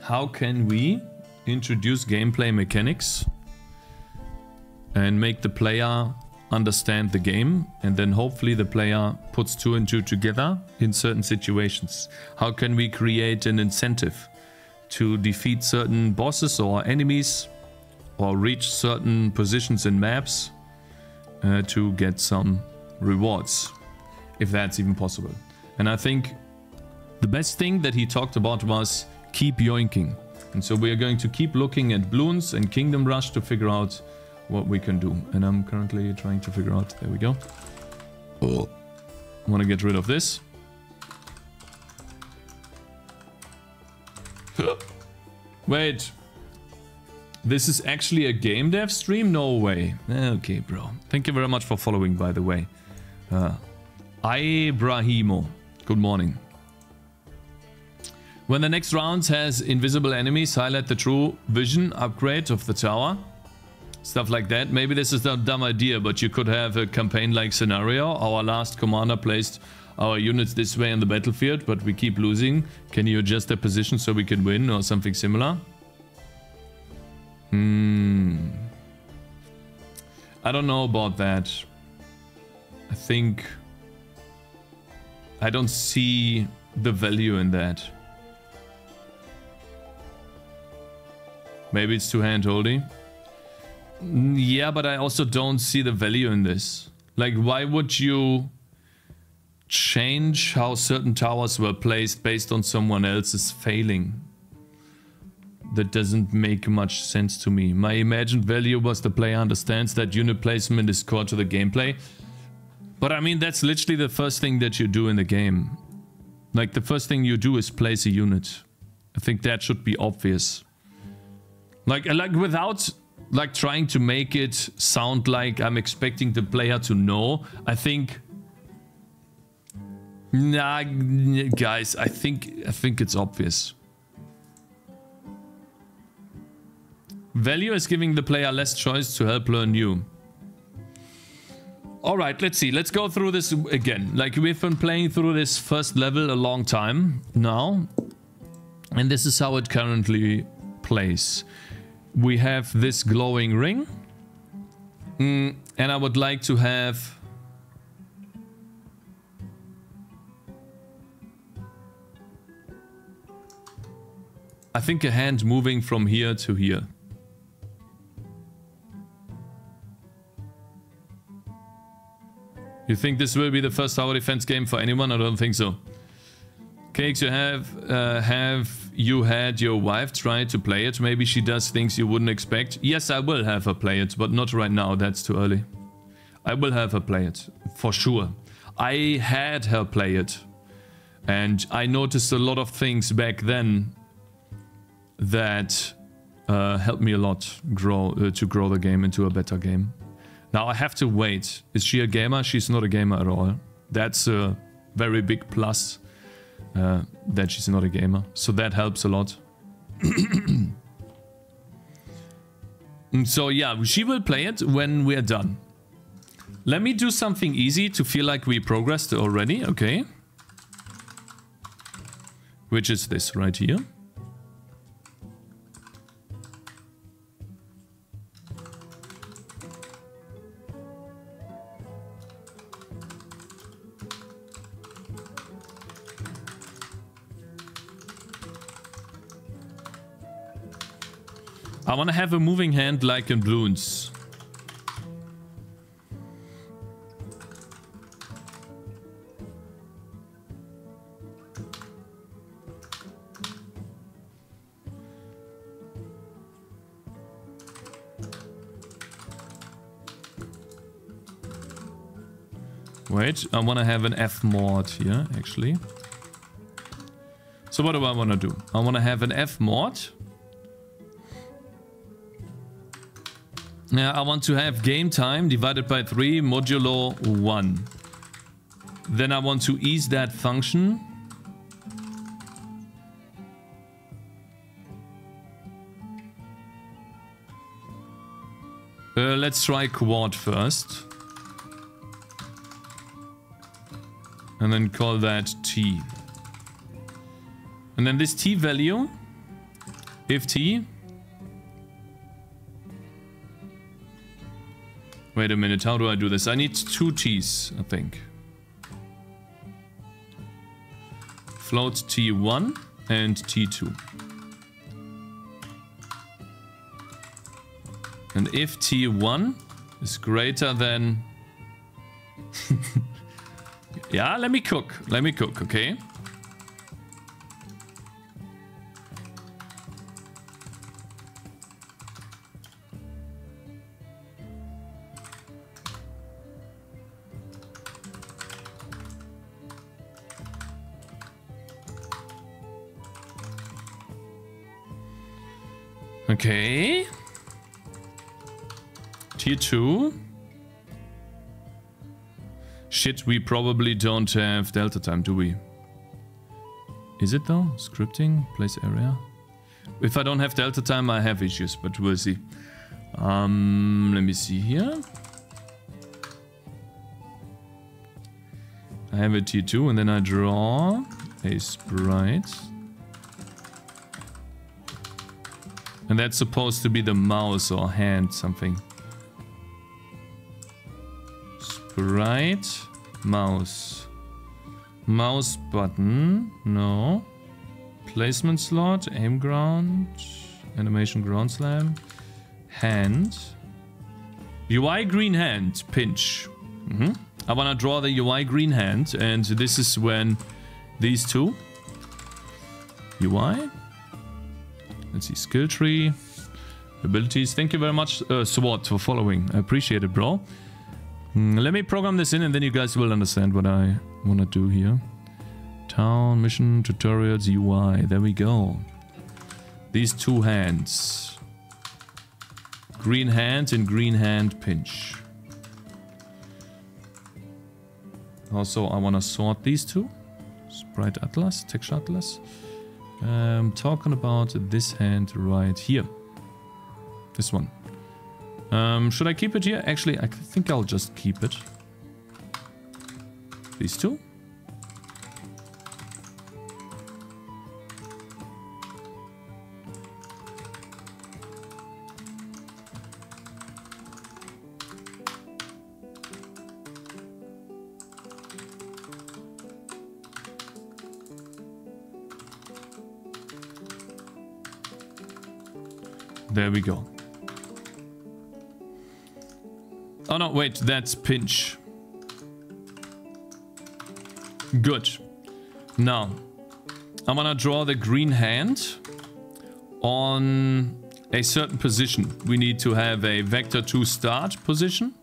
how can we introduce gameplay mechanics and make the player understand the game, and then hopefully the player puts 2 and 2 together in certain situations? How can we create an incentive to defeat certain bosses or enemies, or reach certain positions in maps to get some rewards, if that's even possible? And I think the best thing that he talked about was keep yoinking. And so we are going to keep looking at Bloons and Kingdom Rush to figure out what we can do. And I'm currently trying to figure out, there we go. Oh, I want to get rid of this. Wait, this is actually a game dev stream? No way. Okay, bro. Thank you very much for following, by the way. Ibrahimo, good morning. When the next round has invisible enemies, highlight the true vision upgrade of the tower. Stuff like that. Maybe this is a dumb idea, but you could have a campaign-like scenario. Our last commander placed our units this way on the battlefield, but we keep losing. Can you adjust their position so we can win, or something similar? I don't know about that. I think I don't see the value in that. Maybe it's too hand-holdy. Yeah, but I also don't see the value in this. Like, why would you change how certain towers were placed based on someone else's failing? That doesn't make much sense to me. My imagined value was the player understands that unit placement is core to the gameplay. But I mean, that's literally the first thing that you do in the game. Like, the first thing you do is place a unit. I think that should be obvious. Like without like trying to make it sound like I'm expecting the player to know. I think, nah, guys, I think it's obvious. Value is giving the player less choice to help learn new. All right, let's see. Let's go through this again. Like, we've been playing through this first level a long time now, and this is how it currently plays. We have this glowing ring, and I would like to have I think a hand moving from here to here. You think this will be the first tower defense game for anyone? I don't think so. Cakez, have you had your wife try to play it? Maybe she does things you wouldn't expect. Yes, I will have her play it, but not right now. That's too early. I will have her play it, for sure. I had her play it, and I noticed a lot of things back then that helped me a lot to grow the game into a better game. Now I have to wait. Is she a gamer? She's not a gamer at all. That's a very big plus. That she's not a gamer, so that helps a lot. So yeah, she will play it when we're done. Let me do something easy to feel like we progressed already, okay? Which is this right here. I want to have a moving hand like in Bloons. Wait, I want to have an F mod here, actually. So what do I want to do? I want to have an F mod. Yeah, I want to have game time divided by 3 modulo 1. Then I want to ease that function. Let's try quad first. And then call that T. And then this T value, If T. Wait a minute, how do I do this? I need 2 T's, I think. Float T1 and T2. And if T1 is greater than... yeah, let me cook, okay? Okay. Tier 2. Shit, we probably don't have delta time, do we? Is it though? Scripting, place area. If I don't have delta time, I have issues, but we'll see. Let me see here. I have a tier 2 and then I draw a sprite. And that's supposed to be the mouse or hand something. Sprite, mouse. Mouse button, no. Placement slot, aim ground, animation ground slam. Hand. UI green hand, pinch. I wanna draw the UI green hand, and this is when these two. UI. Let's see, skill tree, abilities. Thank you very much, Sword, for following. I appreciate it, bro. Let me program this in and then you guys will understand what I want to do here. Town, mission, tutorials, UI. There we go. These two hands. Green hand and green hand pinch. Also, I want to sort these two. Sprite Atlas, Texture Atlas. Talking about this hand right here. This one. Should I keep it here? Actually, I think I'll just keep it. These two. There we go. Oh no, wait, that's pinch. Good. Now, I'm gonna draw the green hand on a certain position. We need to have a vector 2 start position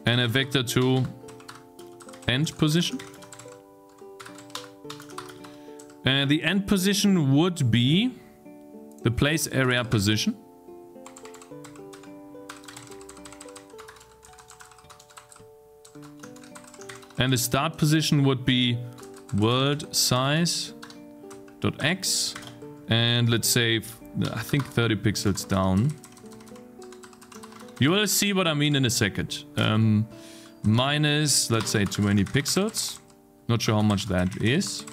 and a vector 2 end position. And the end position would be the place area position. And the start position would be world size dot x, and let's say I think 30 pixels down. You will see what I mean in a second. Minus, let's say 20 pixels. Not sure how much that is.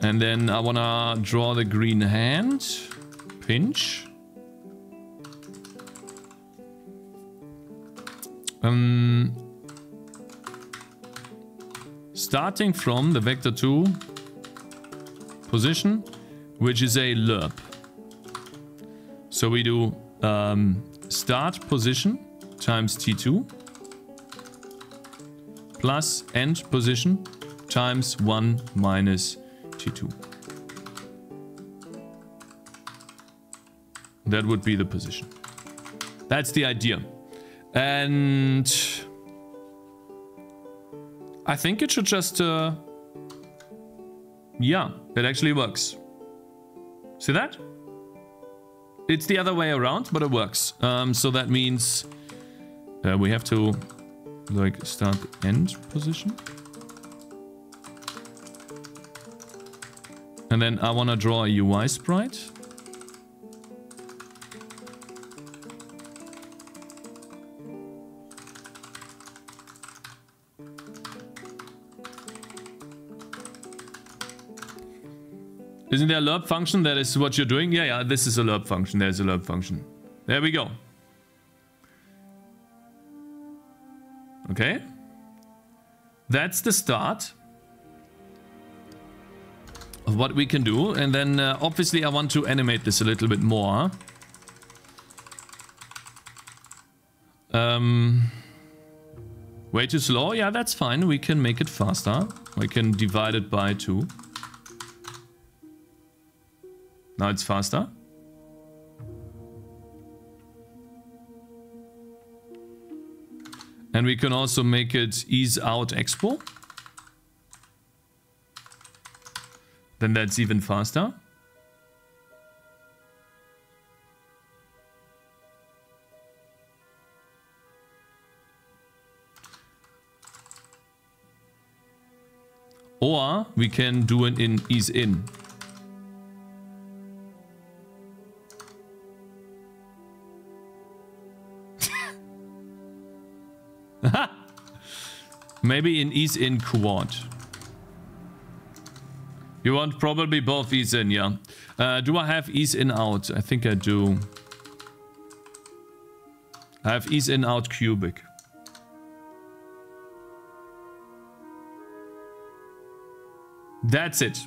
And then I wanna draw the green hand. Pinch. Starting from the vector 2 position, which is a lerp. So we do start position times T2 plus end position times 1 minus T2. That would be the position. That's the idea. And I think it should just, yeah, it actually works. See that? It's the other way around, but it works. So that means we have to like start the end position. And then I want to draw a UI sprite. Isn't there a lerp function? That is what you're doing? Yeah, this is a lerp function. There's a lerp function. There we go. Okay. That's the start of what we can do. And then obviously I want to animate this a little bit more. Way too slow? Yeah, that's fine. We can make it faster. We can divide it by 2. Now it's faster. And we can also make it ease out expo. Then that's even faster. Or we can do it in ease in. Maybe in ease in quad. You want probably both ease in, yeah. Do I have ease in out? I think I do. I have ease in out cubic. That's it.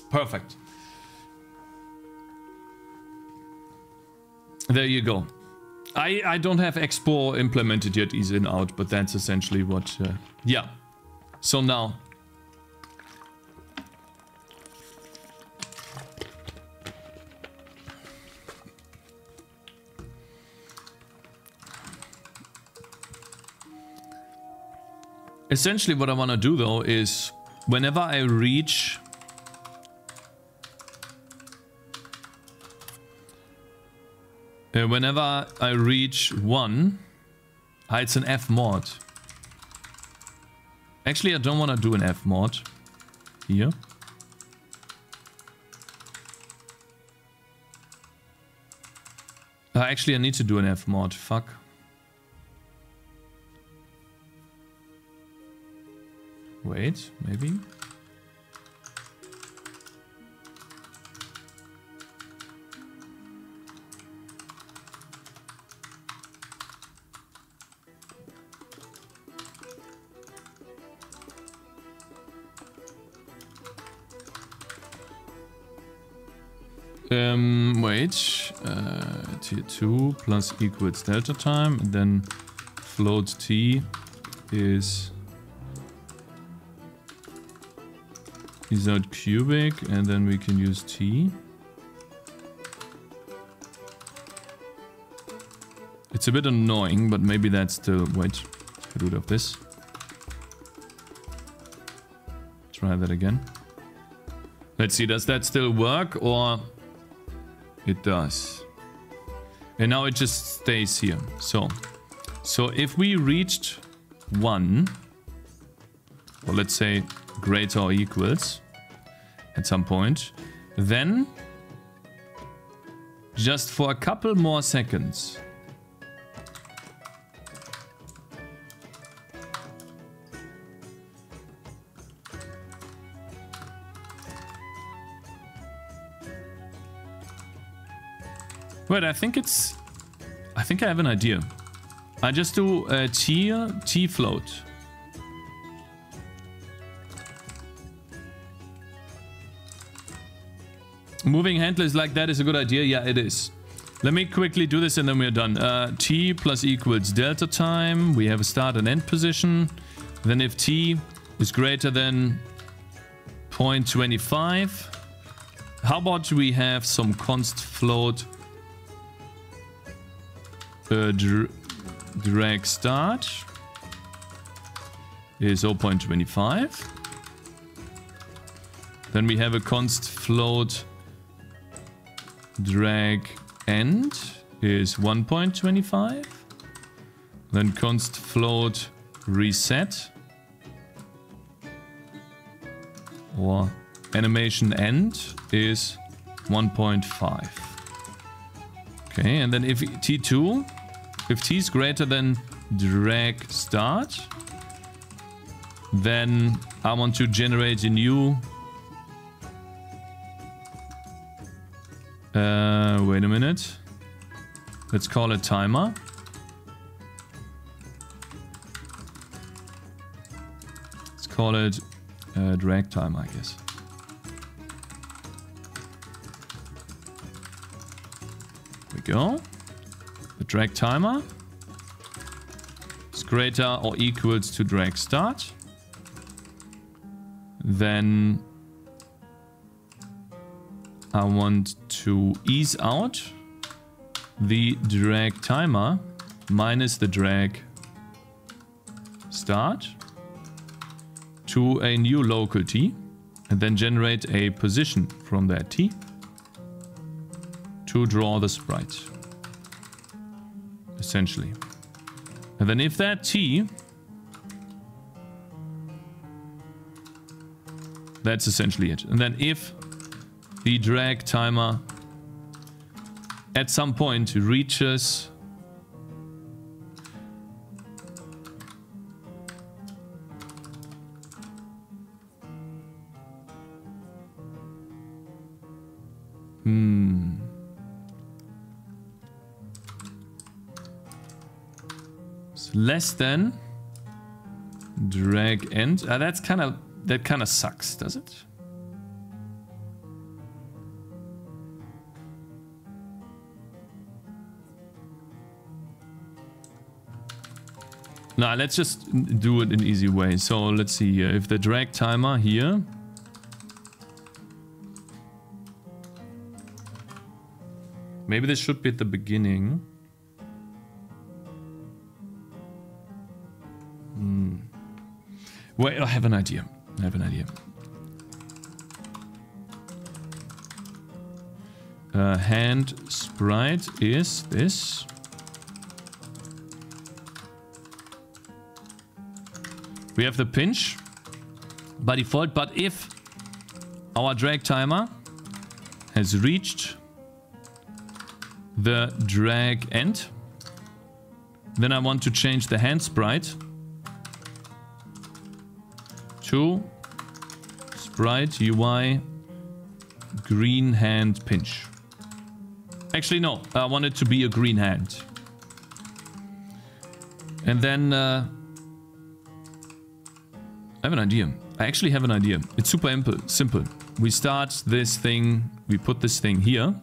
Perfect. There you go. I don't have expo implemented yet, ease in out, but that's essentially what... yeah. So now... essentially what I want to do though is whenever I reach... whenever I reach 1, it's an F mod. Actually, I don't want to do an F mod here. Actually, I need to do an F mod. Fuck. Wait, maybe. Wait, tier 2 plus equals delta time, and then float t is out cubic, and then we can use t. It's a bit annoying, but maybe that's the wait, root of this. Try that again. Let's see, does that still work, or it does? And now it just stays here. So if we reached 1, or let's say greater or equals at some point, then just for a couple more seconds, wait, I think I have an idea. I just do a t float. Moving handlers like that is a good idea. Yeah, it is. Let me quickly do this and then we're done. T plus equals delta time. We have a start and end position. Then if t is greater than 0.25, how about we have some const float drag start is 0.25. Then we have a const float drag end is 1.25. Then const float reset or animation end is 1.5. Okay, and then if t2, if t is greater than drag start, then I want to generate a new Wait a minute. Let's call it timer. Let's call it drag timer, I guess. There we go. The drag timer is greater or equals to drag start. Then I want to ease out the drag timer minus the drag start to a new local t, and then generate a position from that t to draw the sprite, essentially. And then if that t, that's essentially it. And then if the drag timer at some point reaches it's less than drag end. That kind of sucks, does it? Nah, let's just do it in an easy way. So let's see here. If the drag timer here maybe this should be at the beginning. Wait, I have an idea. Hand sprite is this. We have the pinch by default, but if our drag timer has reached the drag end, then I want to change the hand sprite to sprite UI green hand pinch. Actually, no, I want it to be a green hand. And then I have an idea. I actually have an idea. It's super simple. We start this thing, we put this thing here.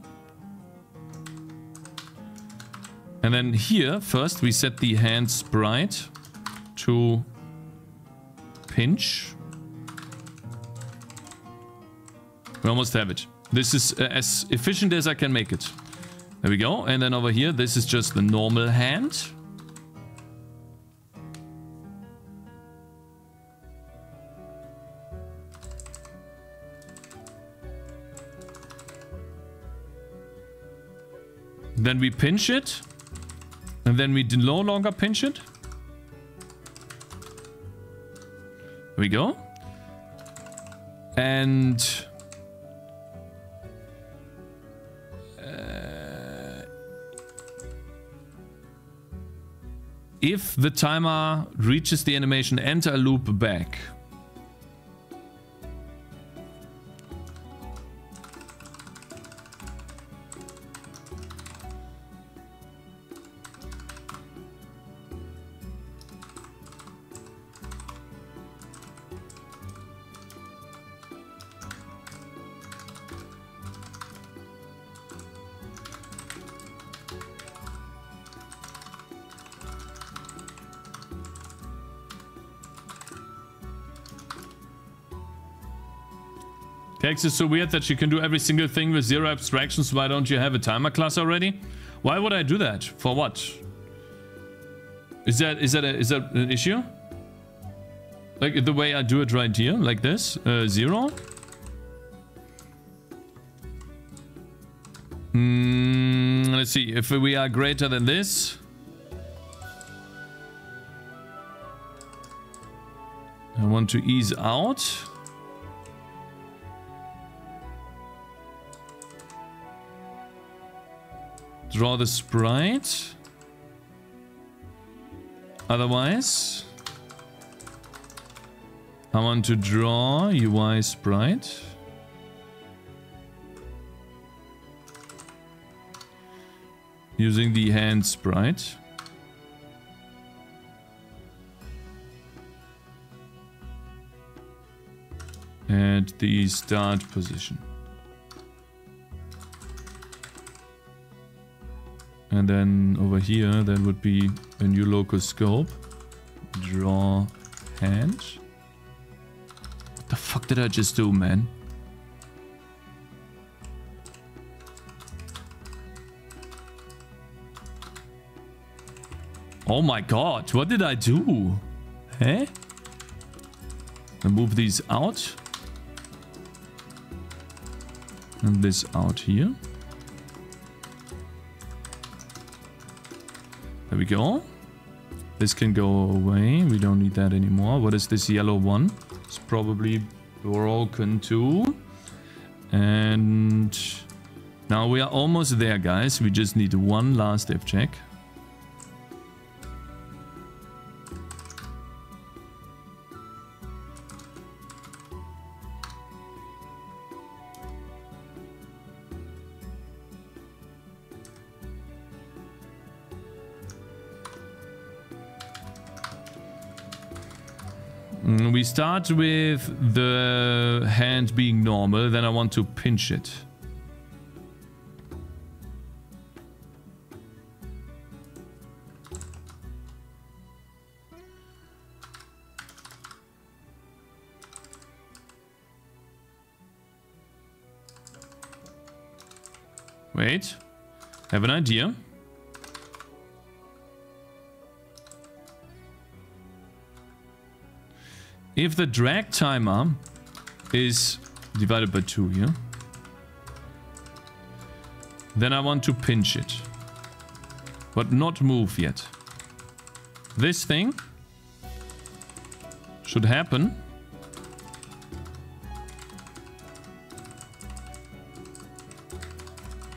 And then here, first we set the hand sprite to pinch. We almost have it. This is as efficient as I can make it. There we go. And then over here, this is just the normal hand. Then we pinch it. And then we no longer pinch it. There we go. And if the timer reaches the animation, enter a loop back. Cakez is so weird that you can do every single thing with zero abstractions. Why don't you have a timer class already? Why would I do that? For what? Is that an issue? Like the way I do it right here, like this, 0. Let's see if we are greater than this. I want to ease out. Draw the sprite. Otherwise, I want to draw UI sprite. using the hand sprite. And the start position. And then over here, that would be a new local scope. Draw hand. What the fuck did I just do, man? Oh my god, what did I do? Eh? I move these out. And this out here. There we go. This can go away. We don't need that anymore. What is this yellow one? It's probably broken too. And now we are almost there, guys. We just need one last F check. We start with the hand being normal, then I want to pinch it. Wait, I have an idea. If the drag timer is divided by 2 here, then I want to pinch it, but not move yet. This thing should happen.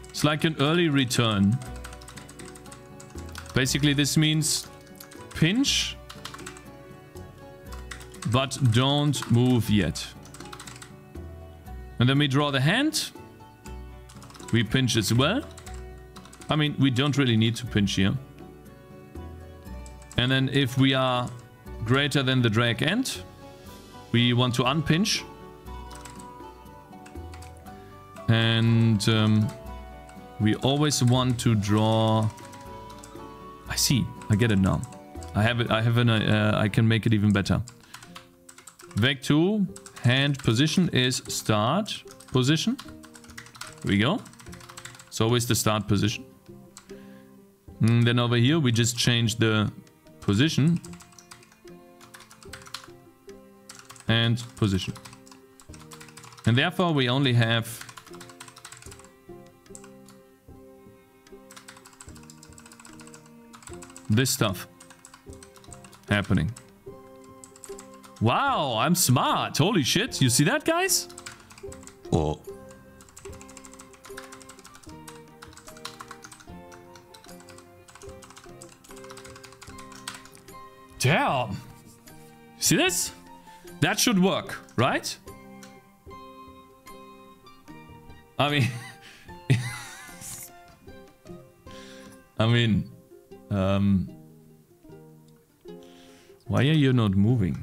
It's like an early return. Basically, this means pinch, but don't move yet. And then we draw the hand. We pinch as well. I mean, we don't really need to pinch here. And then if we are greater than the drag end, we want to unpinch. And we always want to draw... I see. I get it now. I have it. I can make it even better. Vec2 hand position is start position. Here we go. It's always the start position. And then over here we just change the position and position. And therefore we only have this stuff happening. Wow, I'm smart. Holy shit. You see that, guys? Oh. Damn. See this? That should work, right? I mean... why are you not moving?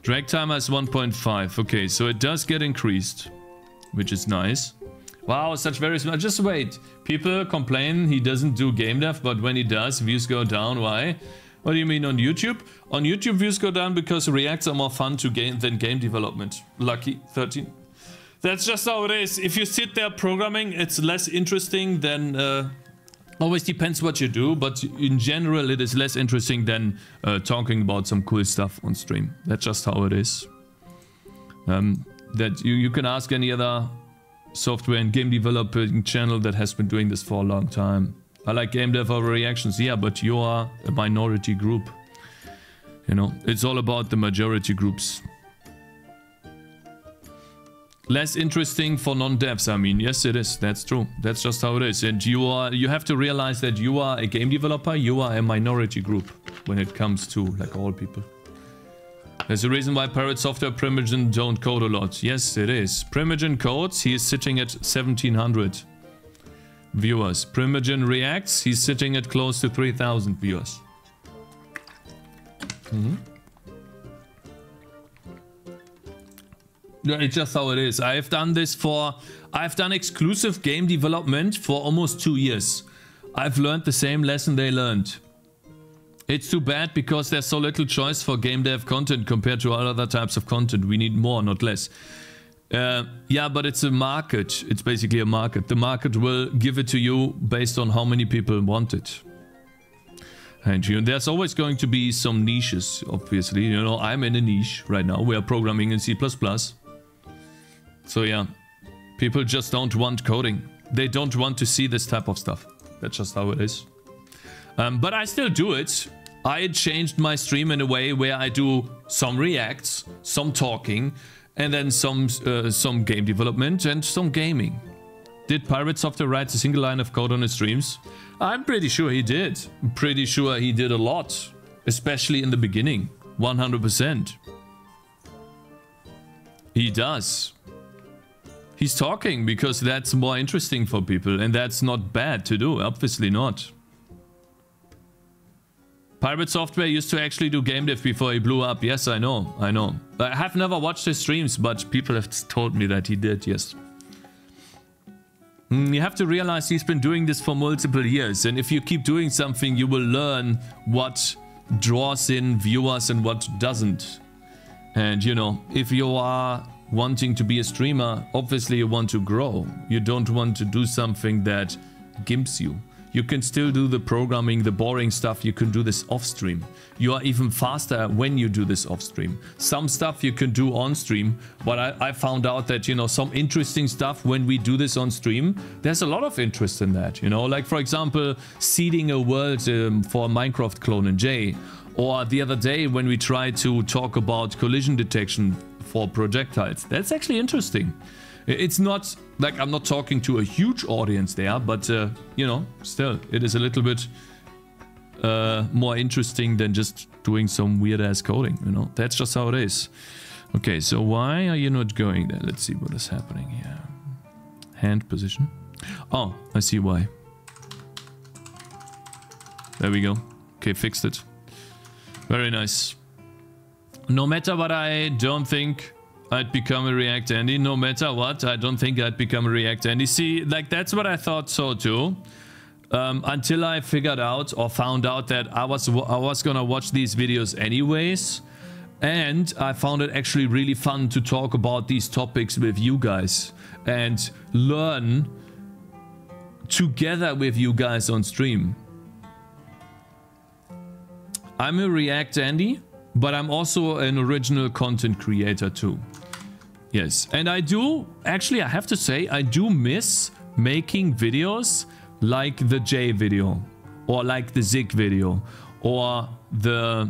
Drag timer is 1.5. Okay, so it does get increased, which is nice. Wow, such very smart. Just wait. People complain he doesn't do game dev, but when he does, views go down. Why? What do you mean on YouTube? On YouTube, views go down because reacts are more fun to game than game development. Lucky 13. That's just how it is. If you sit there programming, it's less interesting than... always depends what you do, but in general it is less interesting than talking about some cool stuff on stream. That's just how it is. That you can ask any other software and game developing channel that has been doing this for a long time. I like game dev over reactions, yeah, but you are a minority group. You know, it's all about the majority groups. less interesting for non-devs. I mean, yes, it is. That's true. That's just how it is. And you have to realize that you are a game developer. You are a minority group when it comes to like all people. There's a reason why Pirate Software Primogen don't code a lot. Yes, it is. Primogen codes. He is sitting at 1700 viewers. Primogen reacts. He's sitting at close to 3000 viewers. Yeah, it's just how it is. I've done exclusive game development for almost 2 years. I've learned the same lesson they learned. It's too bad because there's so little choice for game dev content compared to all other types of content. We need more, not less. Yeah, but it's a market. It's basically a market. The market will give it to you based on how many people want it. And there's always going to be some niches, obviously. You know, I'm in a niche right now. We are programming in C++. So yeah, people just don't want coding. They don't want to see this type of stuff. That's just how it is. But I still do it. I changed my stream in a way where I do some reacts, some talking, and then some game development and some gaming. Did Pirate Software write a single line of code on his streams? I'm pretty sure he did. I'm pretty sure he did a lot, especially in the beginning. 100%. He does. He's talking because that's more interesting for people, and that's not bad to do, obviously not. Pirate Software used to actually do game dev before he blew up. Yes, I know. I have never watched his streams, but people have told me that he did, yes. You have to realize he's been doing this for multiple years, and if you keep doing something, you will learn what draws in viewers and what doesn't. And you know, if you are wanting to be a streamer, obviously you want to grow. You don't want to do something that gimps you. You can still do the programming, the boring stuff. You can do this off stream. You are even faster when you do this off stream. Some stuff you can do on stream, but I found out that, you know, some interesting stuff when we do this on stream, there's a lot of interest in that, you know, like for example, seeding a world for Minecraft clone in J, or the other day when we tried to talk about collision detection for projectiles. That's actually interesting. It's not like I'm not talking to a huge audience there, but you know, still, it is a little bit more interesting than just doing some weird ass coding, you know. That's just how it is. Okay, so why are you not going there? Let's see what is happening here. Hand position. Oh, I see why. There we go. Okay, fixed it. Very nice. No matter what, I don't think I'd become a React Andy. No matter what, I don't think I'd become a React Andy. See, like that's what I thought so too. Until I figured out or found out that I was gonna watch these videos anyways. And I found it actually really fun to talk about these topics with you guys and learn together with you guys on stream. I'm a React Andy, but I'm also an original content creator too. Yes, and I do, actually I have to say, I do miss making videos like the J video, or like the Zig video, or the,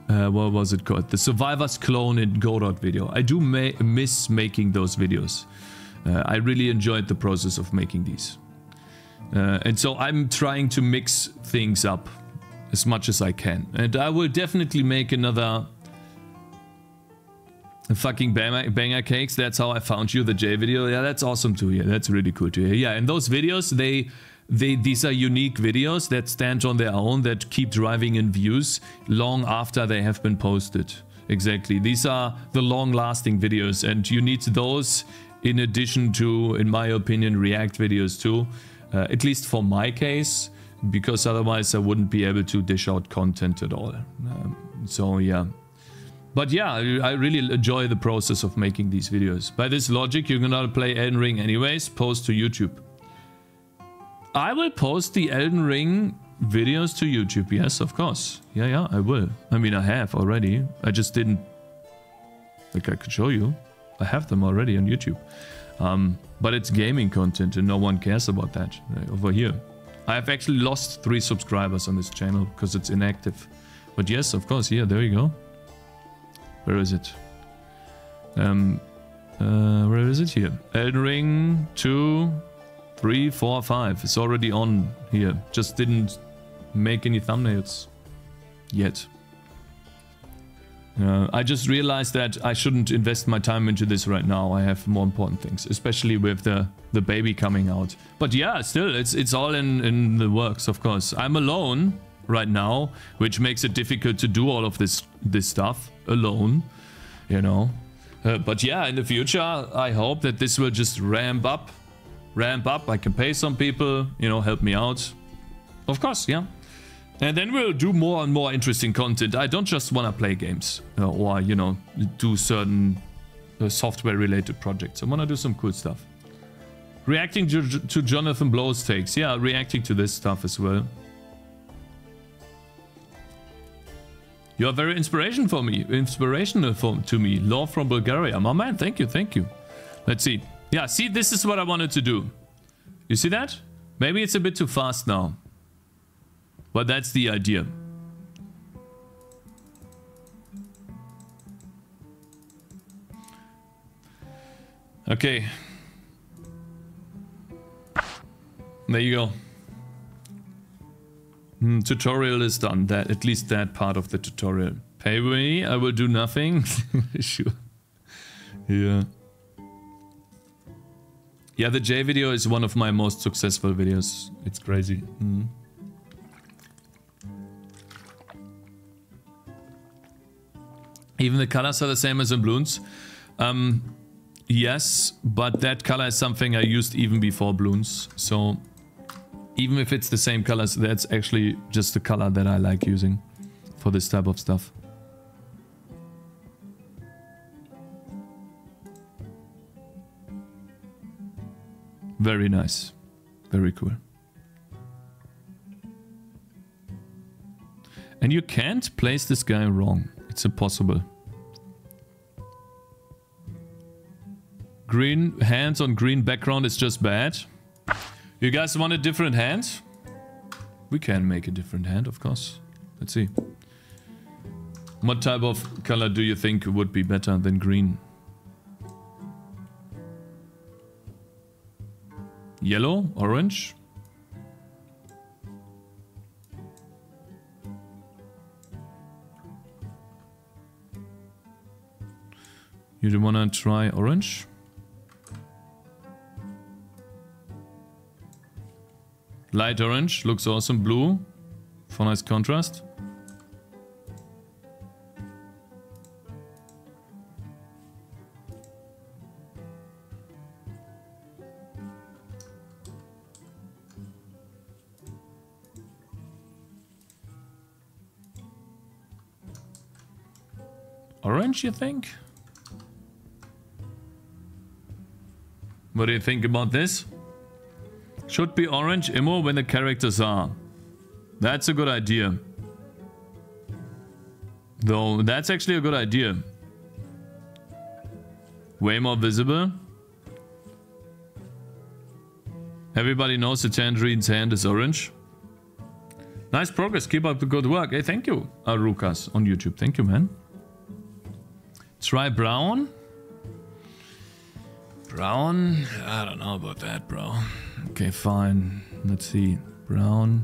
what was it called? The Survivors clone in Godot video. I do miss making those videos. I really enjoyed the process of making these. And so I'm trying to mix things up as much as I can. And I will definitely make another fucking banger cakes. That's how I found you, the J video. Yeah, that's awesome to hear. That's really cool to hear. Yeah, and those videos, these are unique videos that stand on their own, that keep driving in views long after they have been posted. Exactly. These are the long-lasting videos, and you need those in addition to, in my opinion, React videos too. At least for my case, because otherwise I wouldn't be able to dish out content at all. So yeah. But yeah, I really enjoy the process of making these videos. By this logic, you're gonna play Elden Ring anyways, post to YouTube. I will post the Elden Ring videos to YouTube, yes, of course. Yeah, I will. I mean, I have already. I just didn't... Like, I could show you. I have them already on YouTube. But it's gaming content and no one cares about that over here. I have actually lost 3 subscribers on this channel because it's inactive. But yes, of course, yeah, there you go. Where is it? Where is it here? Elden Ring 2, 3, 4, 5. It's already on here. Just didn't make any thumbnails yet. I just realized that I shouldn't invest my time into this right now. I have more important things, especially with the baby coming out. But yeah, still, it's all in the works, of course. I'm alone right now, which makes it difficult to do all of this stuff alone, you know. But yeah, in the future, I hope that this will just ramp up. I can pay some people, you know, help me out. Of course, yeah. And then we'll do more and more interesting content. I don't just want to play games or, you know, do certain software-related projects. I want to do some cool stuff. Reacting to Jonathan Blow's takes. Yeah, reacting to this stuff as well. You are very inspirational to me. Law from Bulgaria. My man, thank you, thank you. Let's see. Yeah, see, this is what I wanted to do. You see that? Maybe it's a bit too fast now. But that's the idea. Okay. There you go. Tutorial is done. That, at least that part of the tutorial. Pay me, I will do nothing. Sure. Yeah. Yeah, the J video is one of my most successful videos. It's crazy. Even the colors are the same as in Bloons. Yes, but that color is something I used even before Bloons. So even if it's the same colors, that's actually just the color that I like using for this type of stuff. Very nice. Very cool. And you can't place this guy wrong. It's impossible. Green hands on green background is just bad. You guys want a different hand? We can make a different hand, of course. Let's see. What type of color do you think would be better than green? Yellow? Orange? You do wanna try orange? Light orange, looks awesome. Blue, for nice contrast. Orange, you think? What do you think about this? Should be orange immo when the characters are. That's a good idea. Though, that's actually a good idea. Way more visible. Everybody knows the Tangerine's hand is orange. Nice progress, keep up the good work. Hey, thank you, Arukas on YouTube. Thank you, man. Try brown. Brown? I don't know about that, bro. Okay, fine. Let's see. Brown.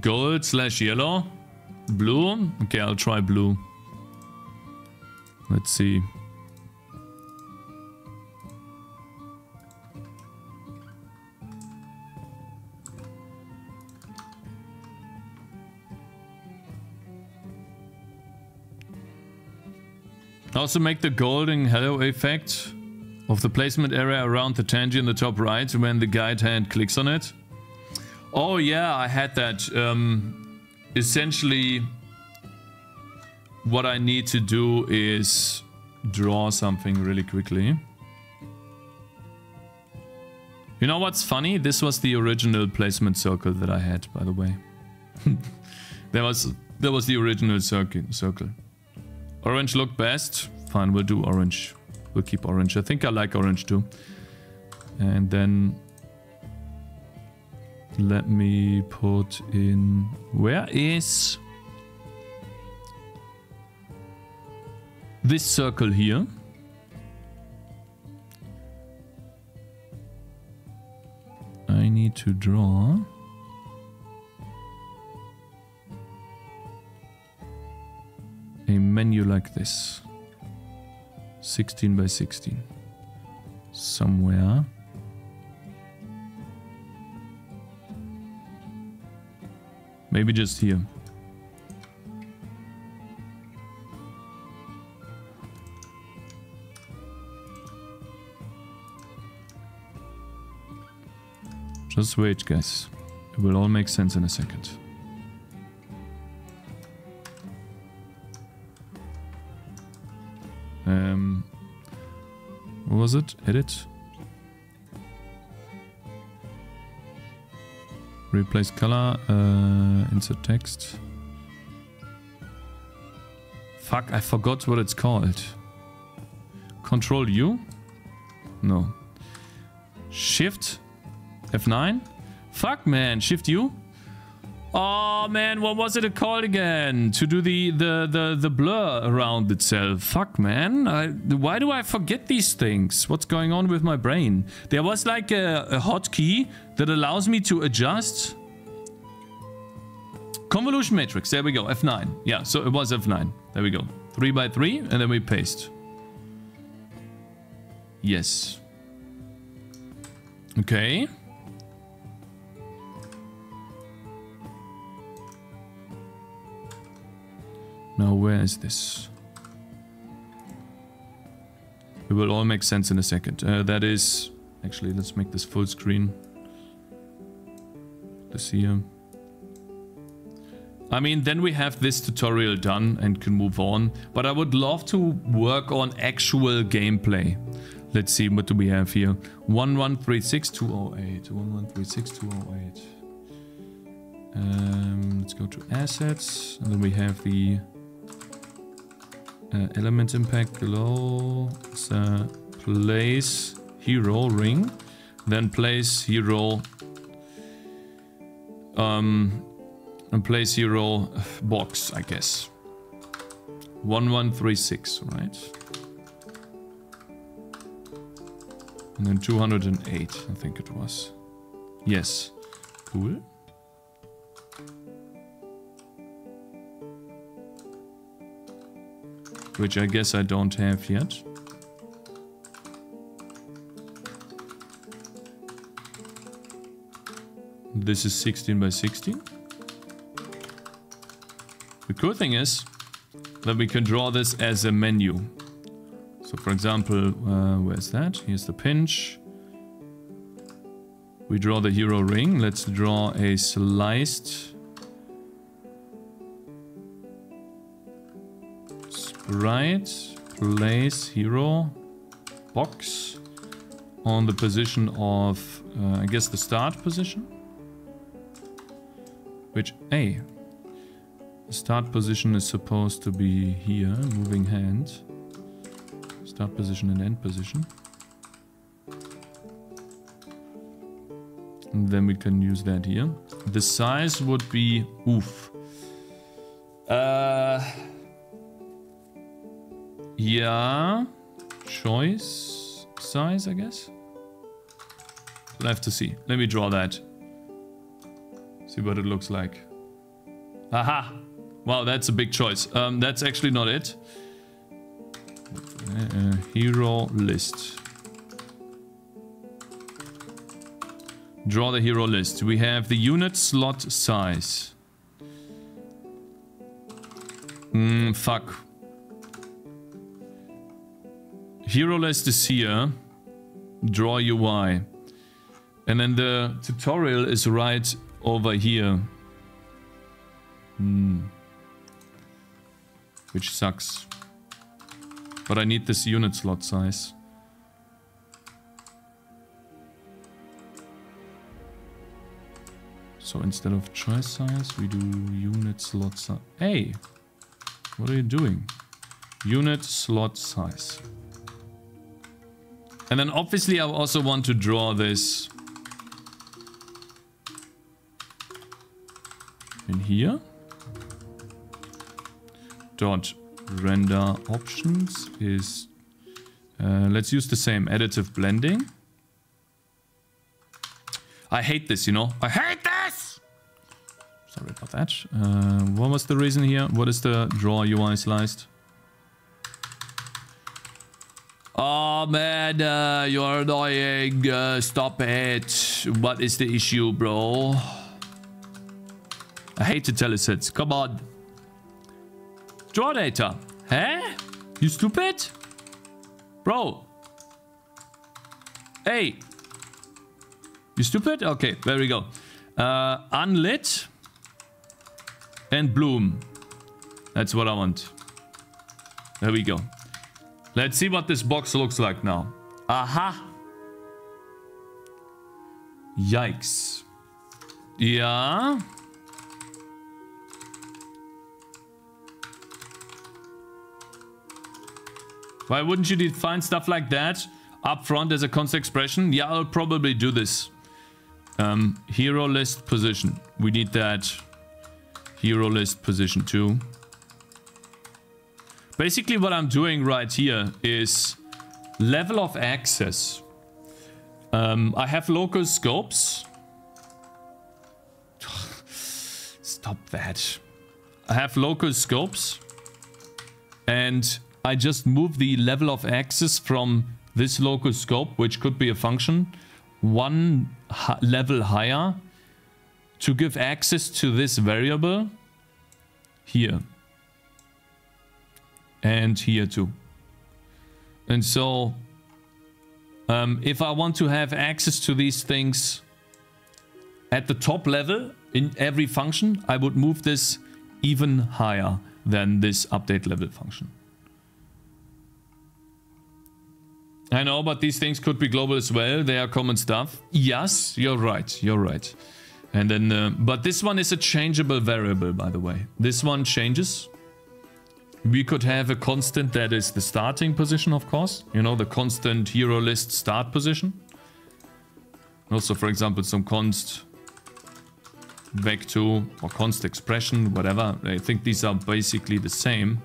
Gold / yellow. Blue? Okay, I'll try blue. Let's see. Also make the golden halo effect of the placement area around the Tangy in the top right when the guide hand clicks on it. Oh yeah, I had that. Essentially, what I need to do is draw something really quickly. You know what's funny? This was the original placement circle that I had, by the way. That was the original circle. Orange looked best. Fine, we'll do orange. We'll keep orange. I think I like orange too. And then let me put in... Where is this circle here? I need to draw a menu like this. 16 by 16. Somewhere. Maybe just here. Just wait, guys. It will all make sense in a second. What was it? Edit. Replace color. Insert text. Fuck, I forgot what it's called. Control U? No. Shift F9? Fuck, man. Shift U? Oh, man. What was it called again? To do the blur around itself. Fuck, man. Why do I forget these things? What's going on with my brain? There was like a hotkey that allows me to adjust. Convolution matrix. There we go. F9. Yeah, so it was F9. There we go. 3 by 3, and then we paste. Yes. Okay. Now, where is this? It will all make sense in a second. That is... Actually, let's make this full screen. This here. I mean, then we have this tutorial done and can move on. But I would love to work on actual gameplay. Let's see, what do we have here? 1136-208. 1136-208. Let's go to assets. And then we have the... element impact below. So place hero ring, then place hero and place hero box, I guess. 1136, right? And then 208, I think it was. Yes. Cool. Which I guess I don't have yet. This is 16 by 16. The cool thing is that we can draw this as a menu. So for example, where's that? Here's the pinch. We draw the hero ring. Let's draw a sliced sprite, place hero box on the position of, I guess the start position. Which, hey, the start position is supposed to be here, moving hand. Start position and end position. And then we can use that here. The size would be, oof. Yeah, choice size, I guess. We'll have to see. Let me draw that. See what it looks like. Aha! Wow, that's a big choice. That's actually not it. Hero list. Draw the hero list. We have the unit slot size. Fuck. Hero list is here. Draw UI. And then the tutorial is right over here. Which sucks. But I need this unit slot size. So instead of choice size, we do unit slot size. Hey! What are you doing? Unit slot size. And then obviously I also want to draw this in here. Dot render options is, let's use the same, additive blending. I hate this, you know. I hate this! Sorry about that. What was the reason here? What is the draw UI sliced? Oh man, you're annoying. Stop it. What is the issue, bro? I hate to tell you this. Come on. Draw data. Huh? You stupid? Bro. Hey. You stupid? Okay, there we go. Unlit. And bloom. That's what I want. There we go. Let's see what this box looks like now. Aha. Yikes. Yeah. Why wouldn't you define stuff like that up front as a const expression? Yeah, I'll probably do this. Hero list position. We need that hero list position too. Basically what I'm doing right here is level of access. I have local scopes. Stop that. I have local scopes. And I just move the level of access from this local scope, which could be a function, one level higher to give access to this variable here. And here too. And so if I want to have access to these things at the top level in every function, I would move this even higher than this update level function. I know, but these things could be global as well. They are common stuff. Yes, you're right. You're right. And then, but this one is a changeable variable, by the way. This one changes. We could have a constant that is the starting position, of course. You know, the constant hero list start position. Also, for example, some const vector or const expression, whatever. I think these are basically the same.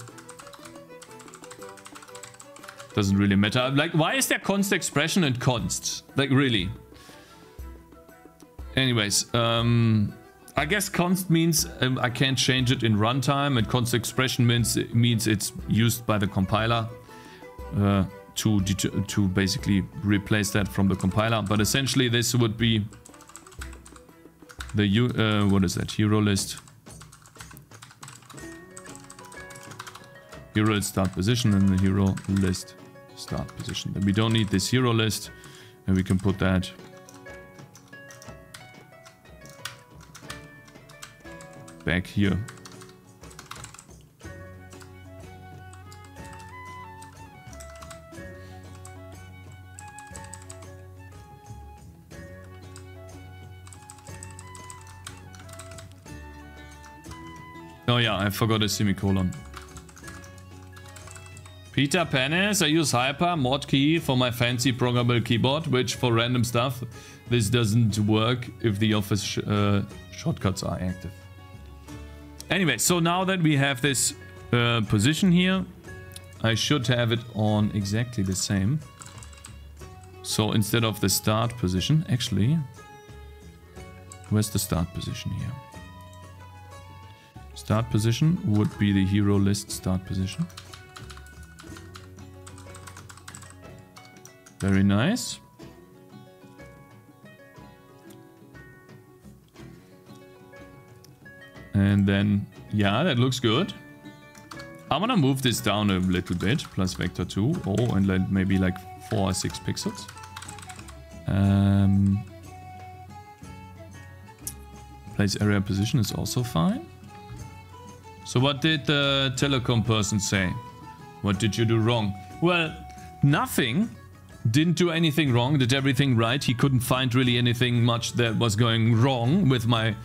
Doesn't really matter. Like, why is there const expression and const? Like, really? Anyways, I guess const means I can't change it in runtime, and const expression means it's used by the compiler to basically replace that from the compiler. But essentially, this would be the what is that? Hero list. Hero list start position and the hero list start position. Then we don't need this hero list, and we can put that back here. Oh yeah, I forgot a semicolon. Peter Panis, I use Hyper mod key for my fancy programmable keyboard, which for random stuff, this doesn't work if the office shortcuts are active. Anyway, so now that we have this position here, I should have it on exactly the same. So instead of the start position, actually, where's the start position here? Start position would be the hero list start position. Very nice. And then, yeah, that looks good. I'm gonna move this down a little bit, plus vector 2. Oh, and like maybe like 4 or 6 pixels. Place area position is also fine. So what did the telecom person say? What did you do wrong? Well, nothing. Didn't do anything wrong, did everything right. He couldn't find really anything much that was going wrong with my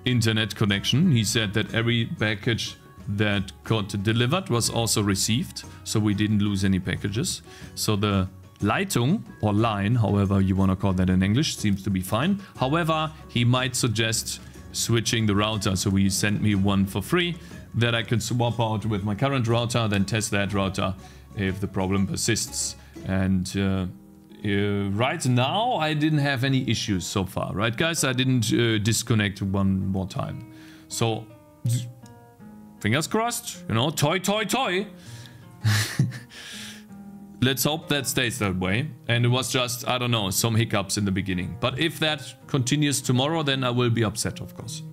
internet connection. He said that every package that got delivered was also received, so we didn't lose any packages. So the Leitung or line, however you want to call that in English, seems to be fine. However, he might suggest switching the router, so he sent me one for free that I can swap out with my current router, then test that router if the problem persists. And right now I didn't have any issues so far, right guys? I didn't disconnect one more time. So fingers crossed, you know, toy. Let's hope that stays that way. And it was just, I don't know, some hiccups in the beginning. But if that continues tomorrow, then I will be upset, of course.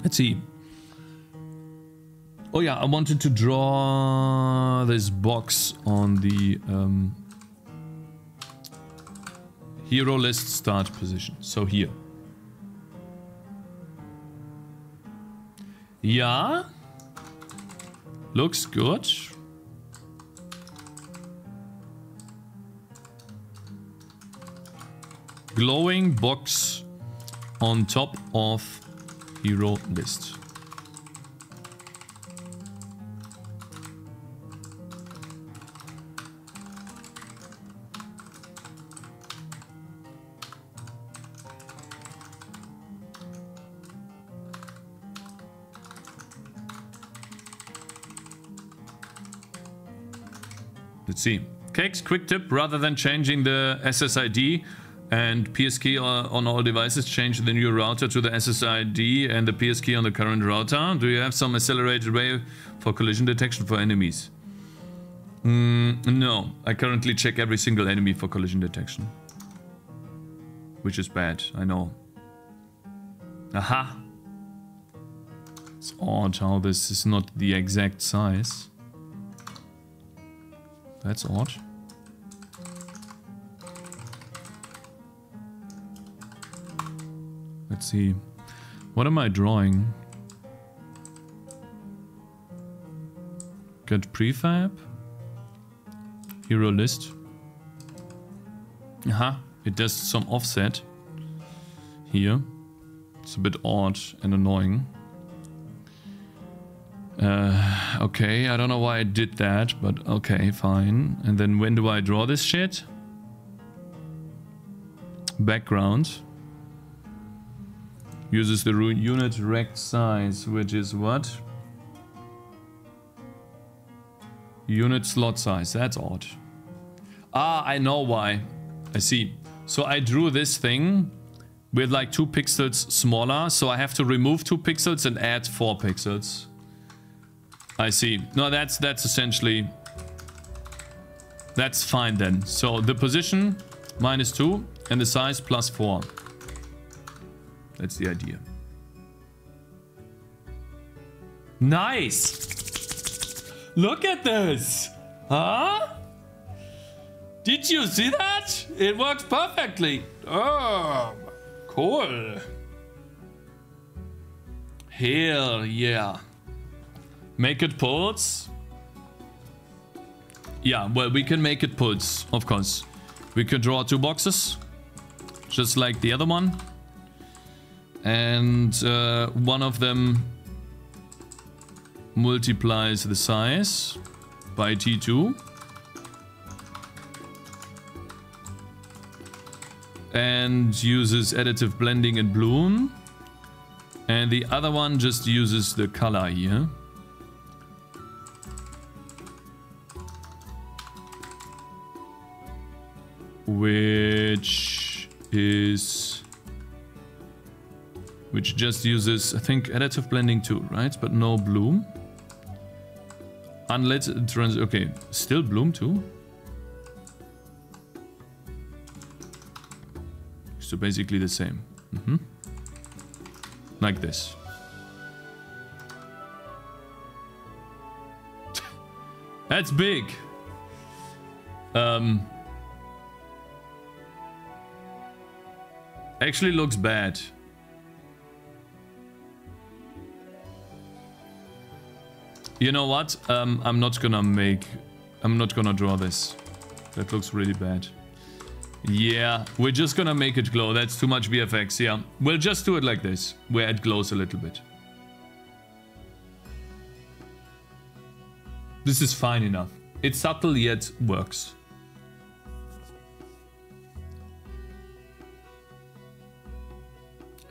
Let's see. Oh yeah, I wanted to draw this box on the hero list start position. So here. Yeah. Looks good. Glowing box on top of hero list. Let's see. Cakez, quick tip, rather than changing the SSID and PS key on all devices, change the new router to the SSID and the PS key on the current router. Do you have some accelerated way for collision detection for enemies? No, I currently check every single enemy for collision detection. Which is bad, I know. Aha! It's odd how this is not the exact size. That's odd. Let's see. What am I drawing? Get prefab. Hero list. Aha, it does some offset here. It's a bit odd and annoying. Okay, I don't know why I did that, but okay, fine. And then when do I draw this shit? Background. Uses the unit rect size, which is what? Unit slot size, that's odd. Ah, I know why. I see. So I drew this thing with like 2 pixels smaller, so I have to remove 2 pixels and add 4 pixels. I see. No, that's essentially... That's fine then. So the position -2 and the size +4. That's the idea. Nice! Look at this! Huh? Did you see that? It works perfectly. Oh, cool. Hell yeah. Make it pulse? Yeah, well, we can make it pulse, of course. We could draw 2 boxes, just like the other one. And one of them multiplies the size by T2. And uses additive blending and bloom. And the other one just uses the color here. Which just uses, I think, additive blending too, right? But no bloom. Unlit okay, still bloom too. So basically the same. Like this. That's big. Actually looks bad. You know what? I'm not gonna draw this. That looks really bad. Yeah, we're just gonna make it glow. That's too much VFX, yeah. We'll just do it like this, where it glows a little bit. This is fine enough. It's subtle yet works.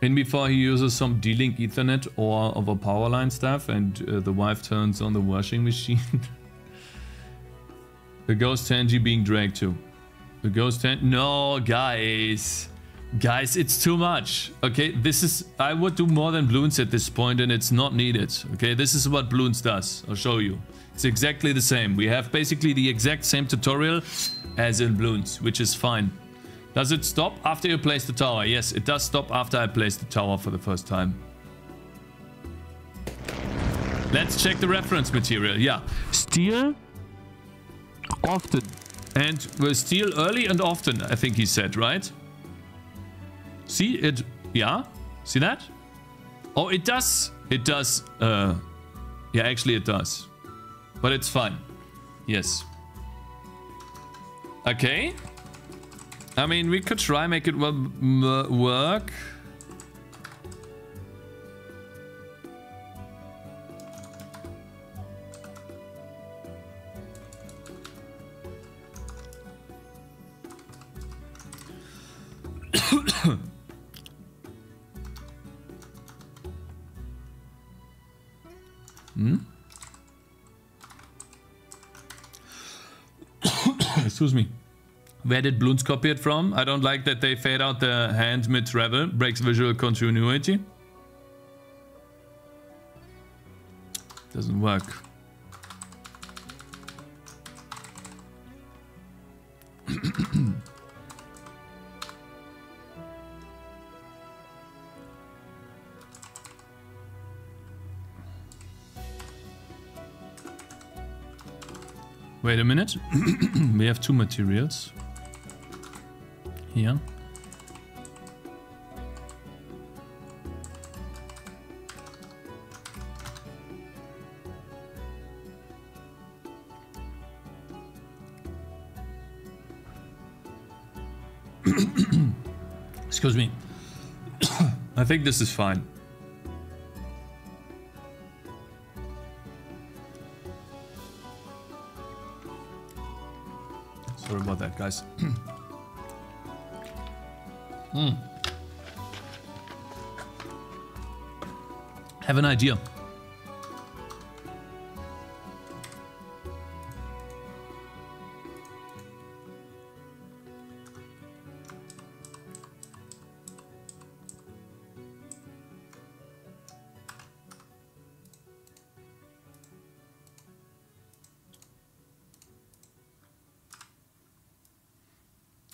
And before he uses some D-Link Ethernet or over power line stuff and the wife turns on the washing machine. The ghost Tangy being dragged too. The ghost no, guys. Guys, it's too much. Okay, this is... I would do more than Bloons at this point and it's not needed. Okay, this is what Bloons does. I'll show you. It's exactly the same. We have basically the exact same tutorial as in Bloons, which is fine. Does it stop after you place the tower? Yes, it does stop after I place the tower for the first time. Let's check the reference material. Yeah. Steal often. And we'll steal early and often, I think he said, right? See it? Yeah? See that? Oh, it does. It does. Yeah, actually it does. But it's fine. Yes. Okay. I mean, we could try make it work. Excuse me. Where did Bloons copy it from? I don't like that they fade out the hand mid-travel. Breaks visual continuity. Doesn't work. Wait a minute. We have two materials. Here. Excuse me. I think this is fine. Sorry about that, guys. Have an idea.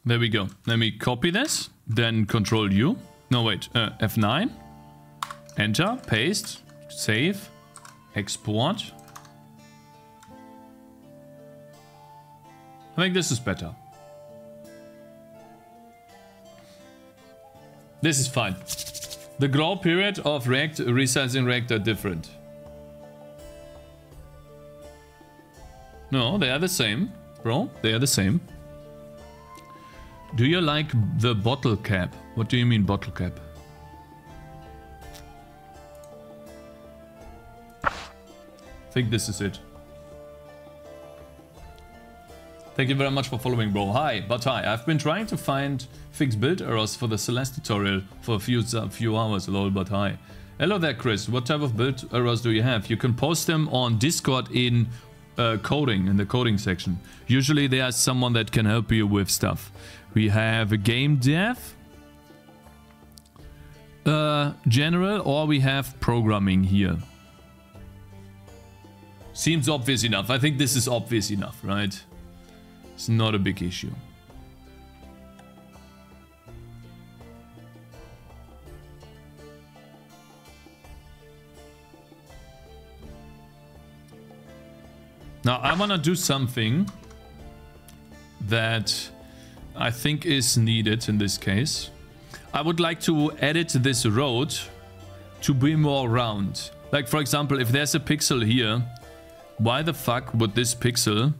There we go. Let me copy this, then Control U. No, wait, F9. Enter, paste, save, export. I think this is better. This is fine. The glow period of React, resizing React are different. No, they are the same, bro. They are the same. Do you like the bottle cap? What do you mean bottle cap? I think this is it. Thank you very much for following, bro. Hi, but hi. I've been trying to fix build errors for the Celeste tutorial for a few hours, lol, but hi. Hello there, Chris. What type of build errors do you have? You can post them on Discord in coding, in the coding section. Usually there's someone that can help you with stuff. We have a game dev, general, or we have programming here. Seems obvious enough. I think this is obvious enough, right? It's not a big issue. Now I want to do something that I think is needed in this case. I would like to edit this road to be more round. Like, for example, if there's a pixel here, why the fuck would this pixel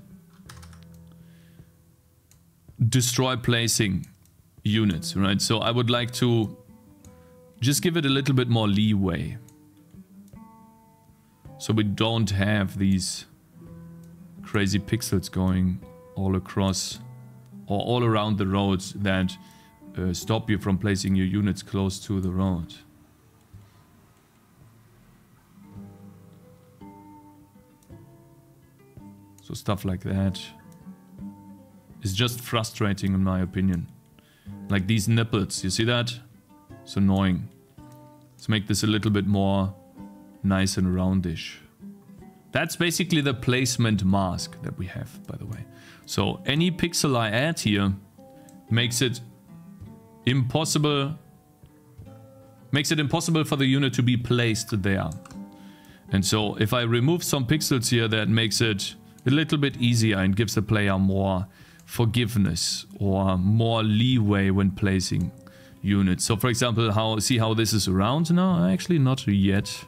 destroy placing units, right? So I would like to just give it a little bit more leeway. So we don't have these crazy pixels going all across or all around the roads that stop you from placing your units close to the road. So stuff like that is just frustrating in my opinion. Like these nipples, you see that? It's annoying. Let's make this a little bit more nice and roundish. That's basically the placement mask that we have, by the way. So any pixel I add here makes it impossible for the unit to be placed there. And so if I remove some pixels here, that makes it a little bit easier and gives the player more forgiveness or more leeway when placing units. So for example, see how this is around now? Actually not yet.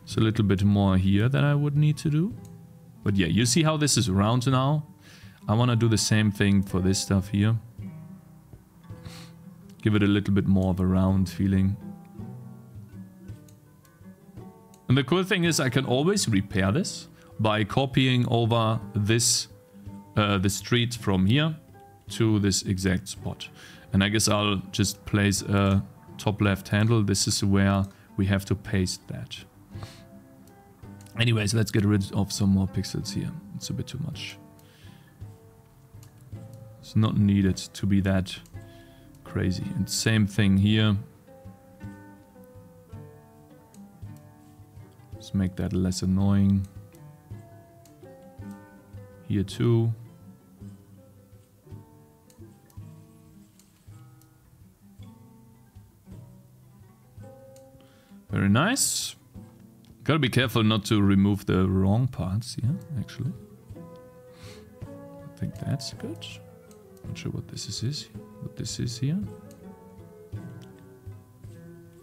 It's a little bit more here that I would need to do. But yeah, you see how this is around now? I want to do the same thing for this stuff here. Give it a little bit more of a round feeling. And the cool thing is I can always repair this by copying over this the street from here to this exact spot. And I guess I'll just place a top left handle. This is where we have to paste that. Anyways, let's get rid of some more pixels here. It's a bit too much. It's not needed to be that crazy. And same thing here. Let's make that less annoying. Here too. Very nice. Gotta be careful not to remove the wrong parts here, actually. I think that's good. Not sure what this is here.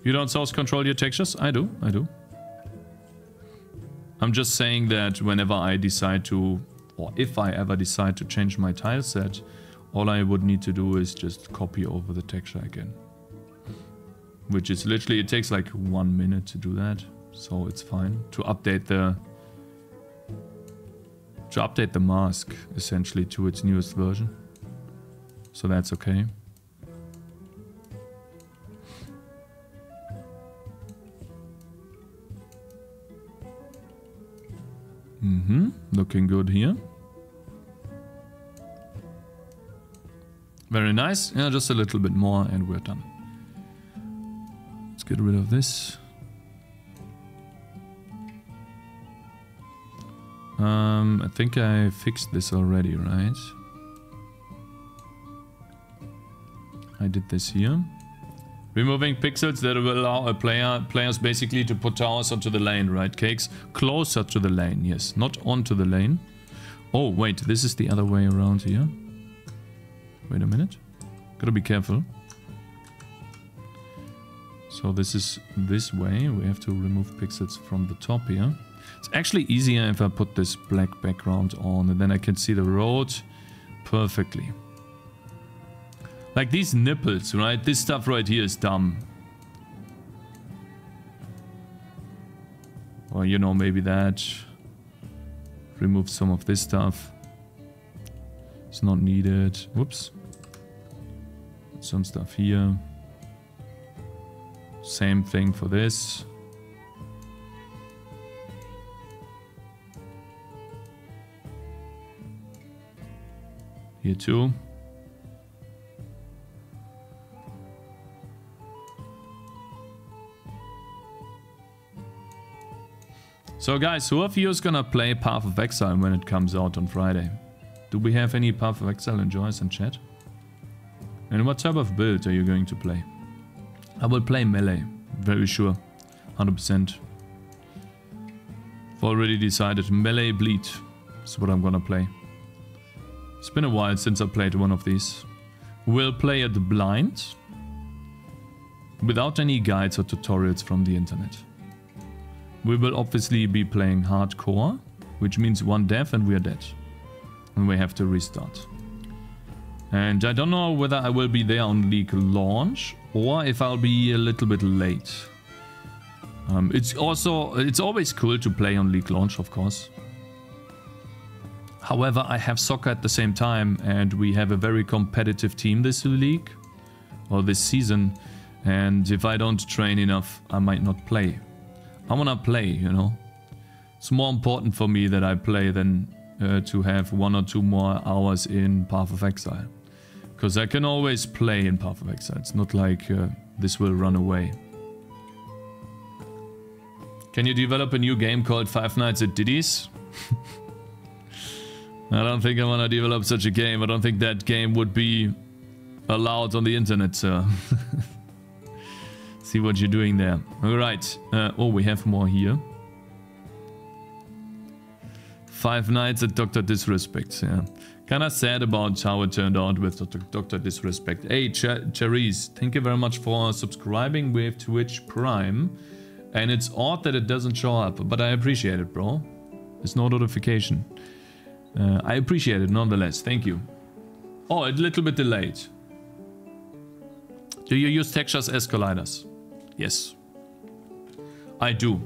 You don't source control your textures? I do. I'm just saying that whenever I decide to, or if I ever decide to change my tile set, all I would need to do is just copy over the texture again. Which is literally, it takes like 1 minute to do that. So it's fine to update the mask essentially to its newest version. So that's okay. Looking good here. Very nice. Yeah, just a little bit more and we're done. Let's get rid of this. I think I fixed this already, right? I did this here. Removing pixels that will allow players basically to put towers onto the lane, right, Cakez? Closer to the lane, yes, not onto the lane. Oh, wait, this is the other way around here. Wait a minute. Gotta be careful. So this is this way. We have to remove pixels from the top here. It's actually easier if I put this black background on and then I can see the road perfectly. Like these nipples, right? This stuff right here is dumb. Or, you know, maybe that. Remove some of this stuff. It's not needed. Whoops. Some stuff here. Same thing for this. Here too. So guys, who of you is gonna play Path of Exile when it comes out on Friday? Do we have any Path of Exile enjoyers in chat? And what type of build are you going to play? I will play melee, very sure, 100%. I've already decided melee bleed is what I'm gonna play. It's been a while since I played one of these. We'll play it blind, without any guides or tutorials from the internet. We will obviously be playing hardcore, which means one death and we are dead. And we have to restart. And I don't know whether I will be there on League launch or if I'll be a little bit late. It's always cool to play on League launch, of course. However, I have soccer at the same time and we have a very competitive team this league or this season. And if I don't train enough, I might not play. I want to play, you know. It's more important for me that I play than to have 1 or 2 more hours in Path of Exile. Because I can always play in Path of Exile. It's not like this will run away. Can you develop a new game called Five Nights at Diddy's? I don't think I want to develop such a game. I don't think that game would be allowed on the internet, sir. See what you're doing there. Alright. Oh, we have more here. 5 Nights at Dr. Disrespect. Yeah. Kinda sad about how it turned out with Dr. Disrespect. Hey, Cherries, thank you very much for subscribing with Twitch Prime. And it's odd that it doesn't show up, but I appreciate it, bro. There's no notification. I appreciate it nonetheless. Thank you. Oh, a little bit delayed. Do you use textures as colliders? Yes. I do.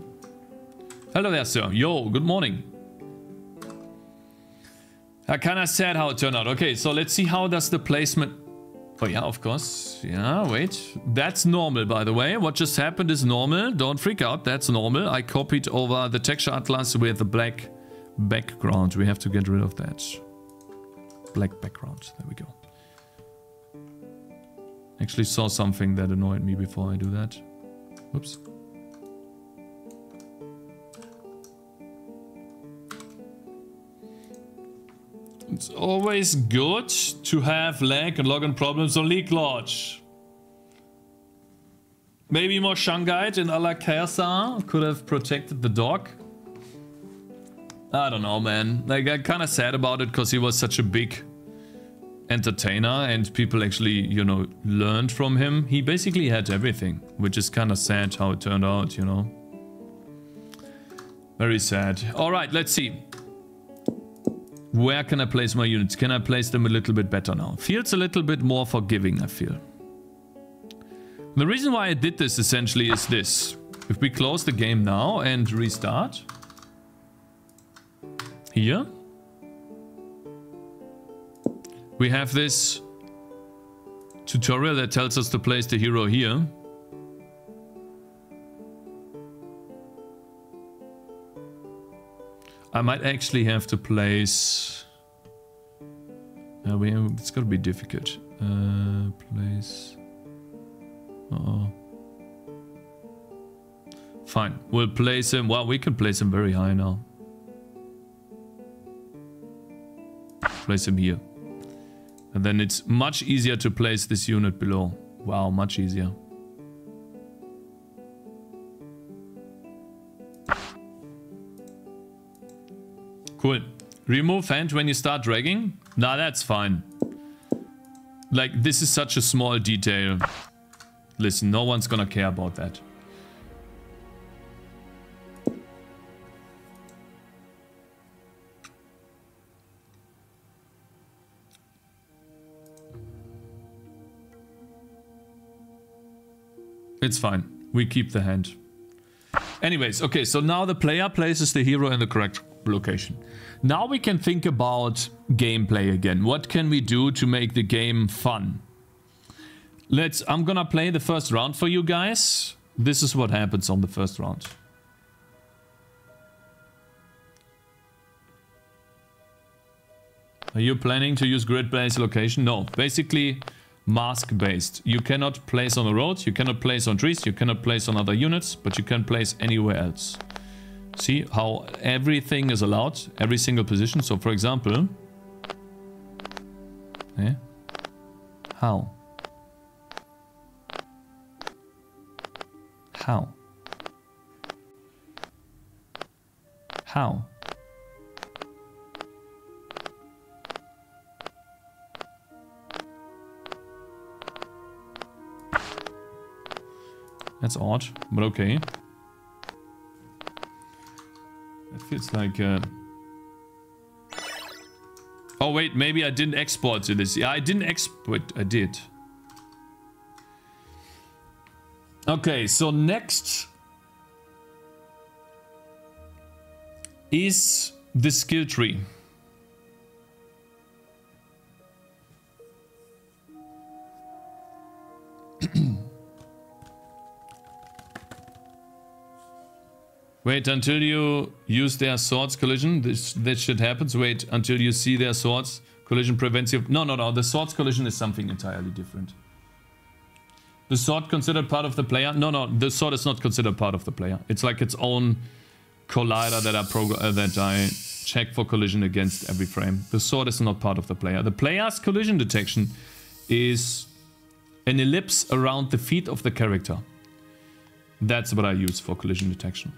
Hello there, sir. Yo, good morning. I kinda sad how it turned out. Okay, so let's see how does the placement... Oh yeah, of course. Yeah, wait. That's normal, by the way. What just happened is normal. Don't freak out. That's normal. I copied over the texture atlas with the black background. We have to get rid of that. Black background. There we go. Actually saw something that annoyed me before I do that. Whoops. It's always good to have lag and login problems on League launch. Maybe more Shungite in Alakasa could have protected the dog. I don't know, man. Like, I'm kind of sad about it because he was such a big entertainer and people actually, you know, learned from him. He basically had everything, which is kind of sad how it turned out, you know. Very sad. All right, let's see. Where can I place my units? Can I place them a little bit better now? Feels a little bit more forgiving, I feel. The reason why I did this essentially is this. If we close the game now and restart. Here. We have this tutorial that tells us to place the hero here. I might actually have to place... it's gonna be difficult. Place... Uh-oh. Fine, we'll place him... Well, we can place him very high now. Place him here. And then it's much easier to place this unit below. Wow, much easier. Cool. Remove hand when you start dragging? Nah, that's fine. Like, this is such a small detail. Listen, no one's gonna care about that. It's fine. We keep the hand. Anyways, okay, so now the player places the hero in the correct location. Now we can think about gameplay again. What can we do to make the game fun? I'm gonna play the first round for you guys. This is what happens on the first round. Are you planning to use grid-based location? No, basically mask-based. You cannot place on the road, you cannot place on trees, you cannot place on other units, but you can place anywhere else. See how everything is allowed, every single position. So for example, how? That's odd, but okay. It feels like Oh wait, maybe I didn't export to this. Yeah, I didn't export. I did. Okay, so next is the skill tree. Wait until you use their swords collision. That shit happens. Wait until you see their swords collision prevents you. No. The swords collision is something entirely different. The sword considered part of the player? No. The sword is not considered part of the player. It's like its own collider that I check for collision against every frame. The sword is not part of the player. The player's collision detection is an ellipse around the feet of the character. That's what I use for collision detection.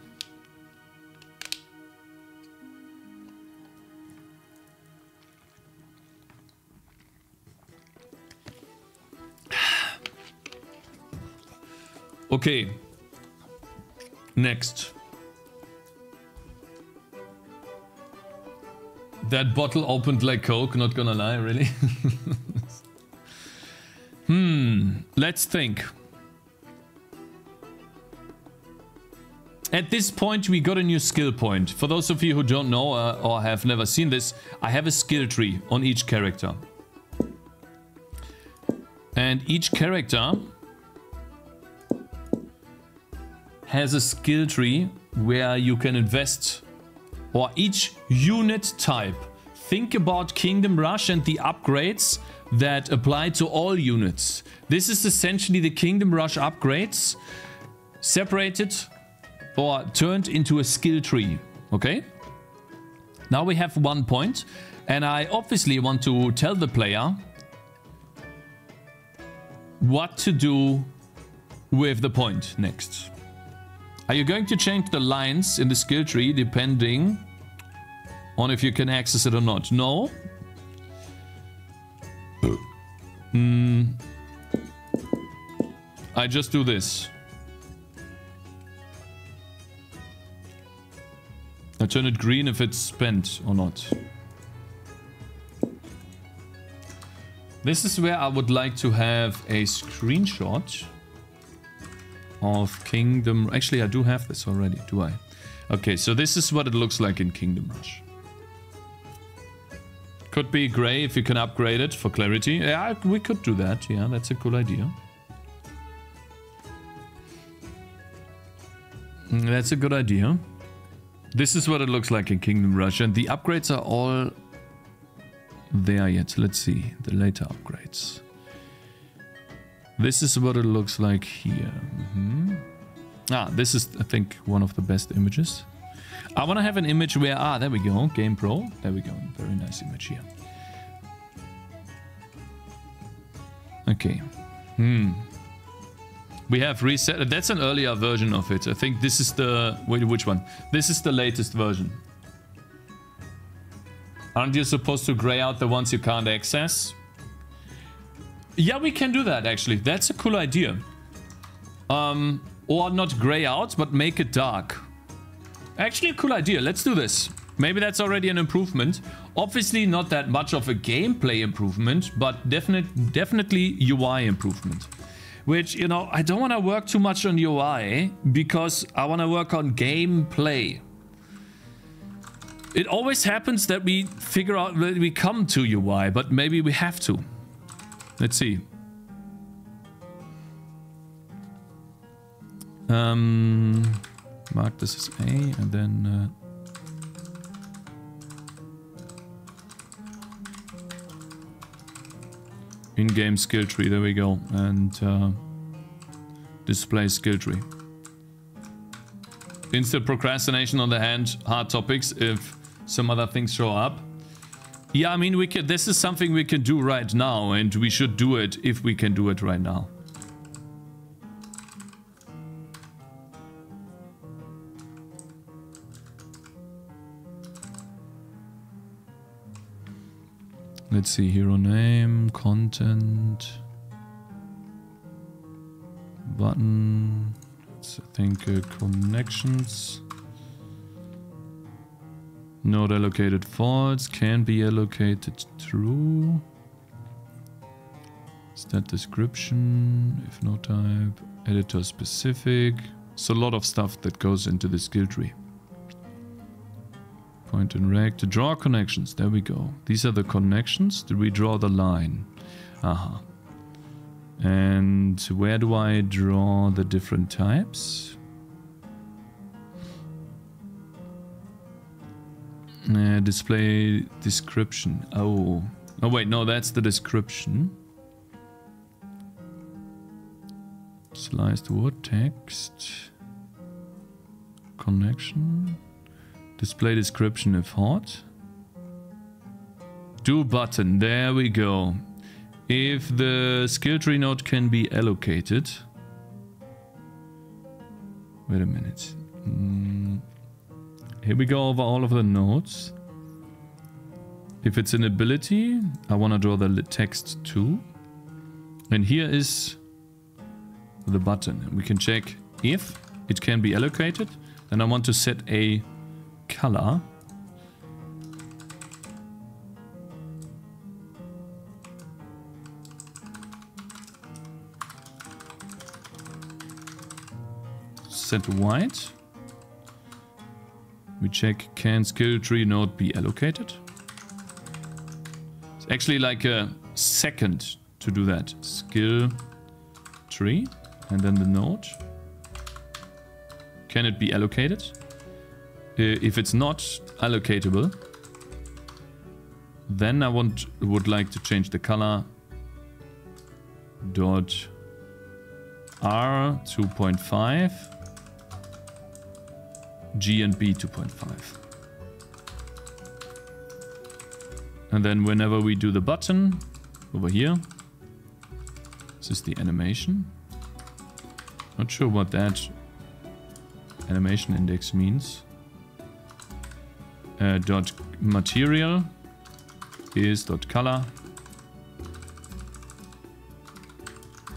Okay. Next. That bottle opened like Coke, not gonna lie, really. Let's think. At this point, we got a new skill point. For those of you who don't know or have never seen this, I have a skill tree on each character. And each character has a skill tree where you can invest, or each unit type. Think about Kingdom Rush and the upgrades that apply to all units. This is essentially the Kingdom Rush upgrades separated or turned into a skill tree. Okay? Now we have 1 point, and I obviously want to tell the player what to do with the point next. Are you going to change the lines in the skill tree depending on if you can access it or not? No. I just do this. I turn it green if it's spent or not. This is where I would like to have a screenshot of Kingdom... Actually, I do have this already, do I? Okay, so this is what it looks like in Kingdom Rush. Could be gray if you can upgrade it for clarity. Yeah, we could do that. Yeah, that's a cool idea. That's a good idea. This is what it looks like in Kingdom Rush, and the upgrades are all there yet. Let's see the later upgrades. This is what it looks like here. This is, I think, one of the best images. I want to have an image where... there we go. Game Pro. There we go. Very nice image here. Okay. We have reset... That's an earlier version of it. I think this is the... Wait, which one? This is the latest version. Aren't you supposed to gray out the ones you can't access? Yeah, we can do that, actually. That's a cool idea. Or not gray out, but make it dark. Actually, a cool idea. Let's do this. Maybe that's already an improvement. Obviously, not that much of a gameplay improvement, but definitely UI improvement. Which, you know, I don't want to work too much on UI, because I want to work on gameplay. It always happens that we figure out that we come to UI, but maybe we have to. Let's see. Mark this as A, and then... in-game skill tree, there we go. And display skill tree. Instant procrastination on the hand, hard topics if some other things show up. Yeah, I mean, we can. This is something we can do right now, and we should do it if we can do it right now. Let's see, hero name, content, button, let's think connections. Not allocated false, can be allocated true. Stat description, if no type, editor specific. So a lot of stuff that goes into the skill tree. Point and rect, to draw connections, there we go. These are the connections, do we draw the line? Aha. And where do I draw the different types? Display description. Oh wait, no, that's the description. Sliced wood, text, connection, display description if hot. Do button, there we go. If the skill tree node can be allocated. Wait a minute. Here we go over all of the nodes. If it's an ability, I want to draw the text too. And here is the button. We can check if it can be allocated. Then I want to set a color. Set white. We check, can skill tree node be allocated? It's actually like a second to do that. Skill tree and then the node. Can it be allocated? If it's not allocatable, then I would like to change the color. Dot R 2.5. G and B 2.5. And then whenever we do the button over here, this is the animation. Not sure what that animation index means. Dot material is dot color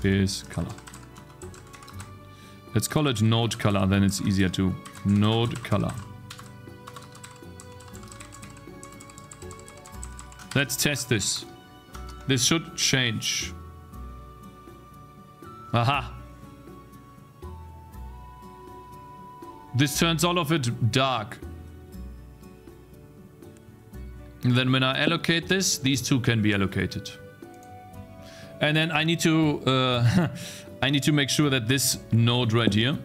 is color. Let's call it node color, then it's easier to node color. Let's test this. This should change. Aha! This turns all of it dark. And then when I allocate this, these two can be allocated. And then I need to I need to make sure that this node right here,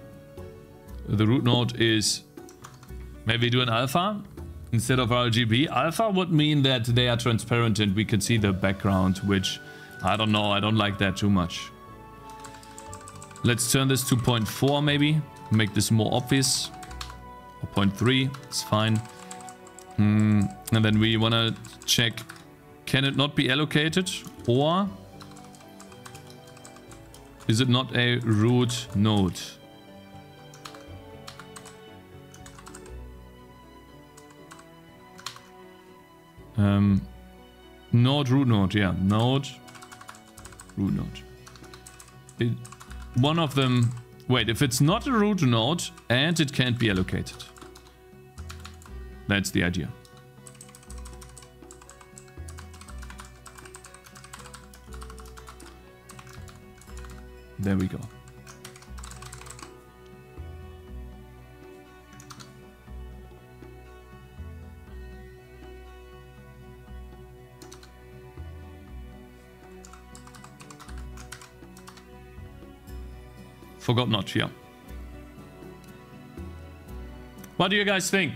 the root node, is maybe do an alpha instead of RGB. Alpha would mean that they are transparent and we can see the background, which I don't know, I don't like that too much. Let's turn this to 0.4 maybe, make this more obvious. Or 0.3, it's fine. And then we want to check, can it not be allocated, or is it not a root node? Node, root node, yeah, node, root node. One of them, wait, if it's not a root node and it can't be allocated. That's the idea. There we go. Forgot not, yeah. What do you guys think?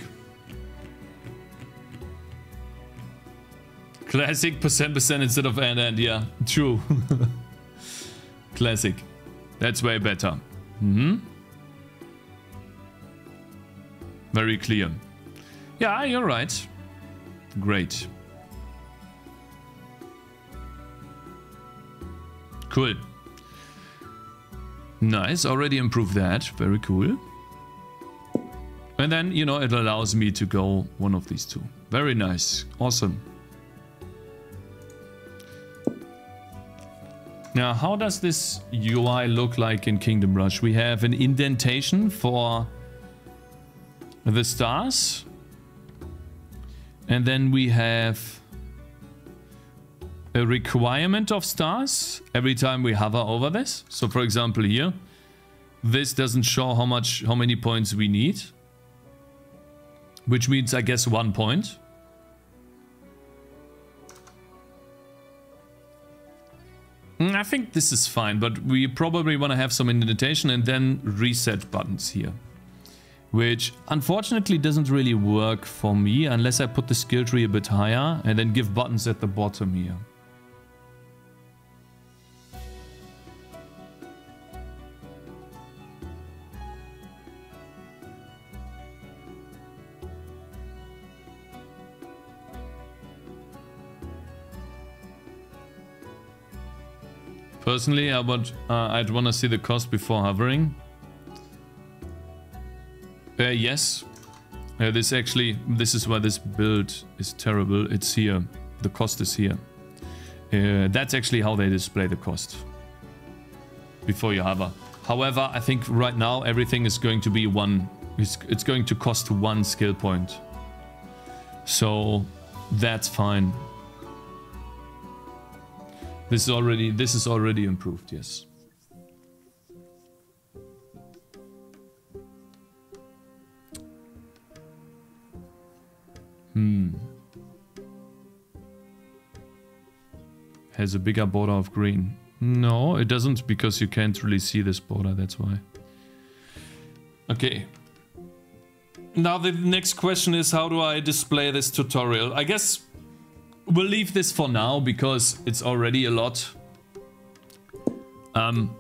Classic percent instead of and, yeah, true. Classic. That's way better. Very clear. Yeah, you're right. Great. Cool. Nice, already improved that. Very cool. And then, you know, it allows me to go one of these two. Very nice. Awesome. Now, how does this UI look like in Kingdom Rush? We have an indentation for the stars. And then we have a requirement of stars every time we hover over this. So for example here, this doesn't show how many points we need. Which means I guess 1 point. I think this is fine, but we probably want to have some indentation and then reset buttons here. Which unfortunately doesn't really work for me unless I put the skill tree a bit higher and then give buttons at the bottom here. Personally, I'd want to see the cost before hovering. Yes. This is why this build is terrible. It's here. The cost is here. That's actually how they display the cost before you hover. However, I think right now everything is going to be it's going to cost 1 skill point. So that's fine. This is already improved, yes. Has a bigger border of green. No, it doesn't, because you can't really see this border, that's why. Okay. Now the next question is, how do I display this tutorial? I guess we'll leave this for now because it's already a lot.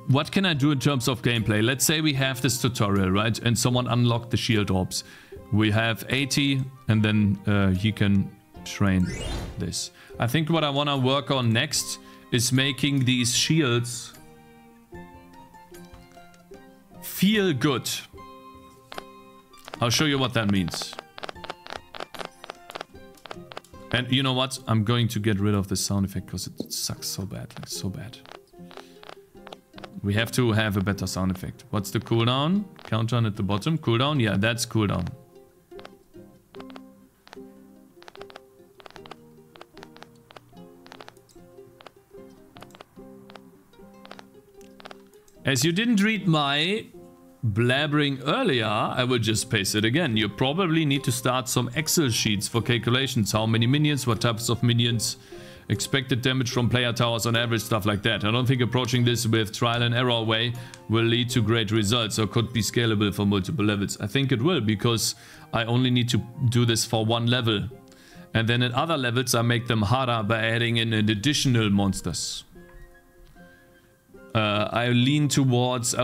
What can I do in terms of gameplay? Let's say we have this tutorial, right? And someone unlocked the shield orbs. We have 80 and then he can train this. I think what I want to work on next is making these shields feel good. I'll show you what that means. And you know what? I'm going to get rid of the sound effect because it sucks so bad. Like, so bad. We have to have a better sound effect. What's the cooldown? Countdown at the bottom. Cooldown? Yeah, that's cooldown. As you didn't read my blabbering earlier, I will just paste it again. You probably need to start some Excel sheets for calculations. How many minions, what types of minions, expected damage from player towers on average, stuff like that. I don't think approaching this with trial and error way will lead to great results or could be scalable for multiple levels. I think it will, because I only need to do this for 1 level. And then at other levels I make them harder by adding in additional monsters. I will lean towards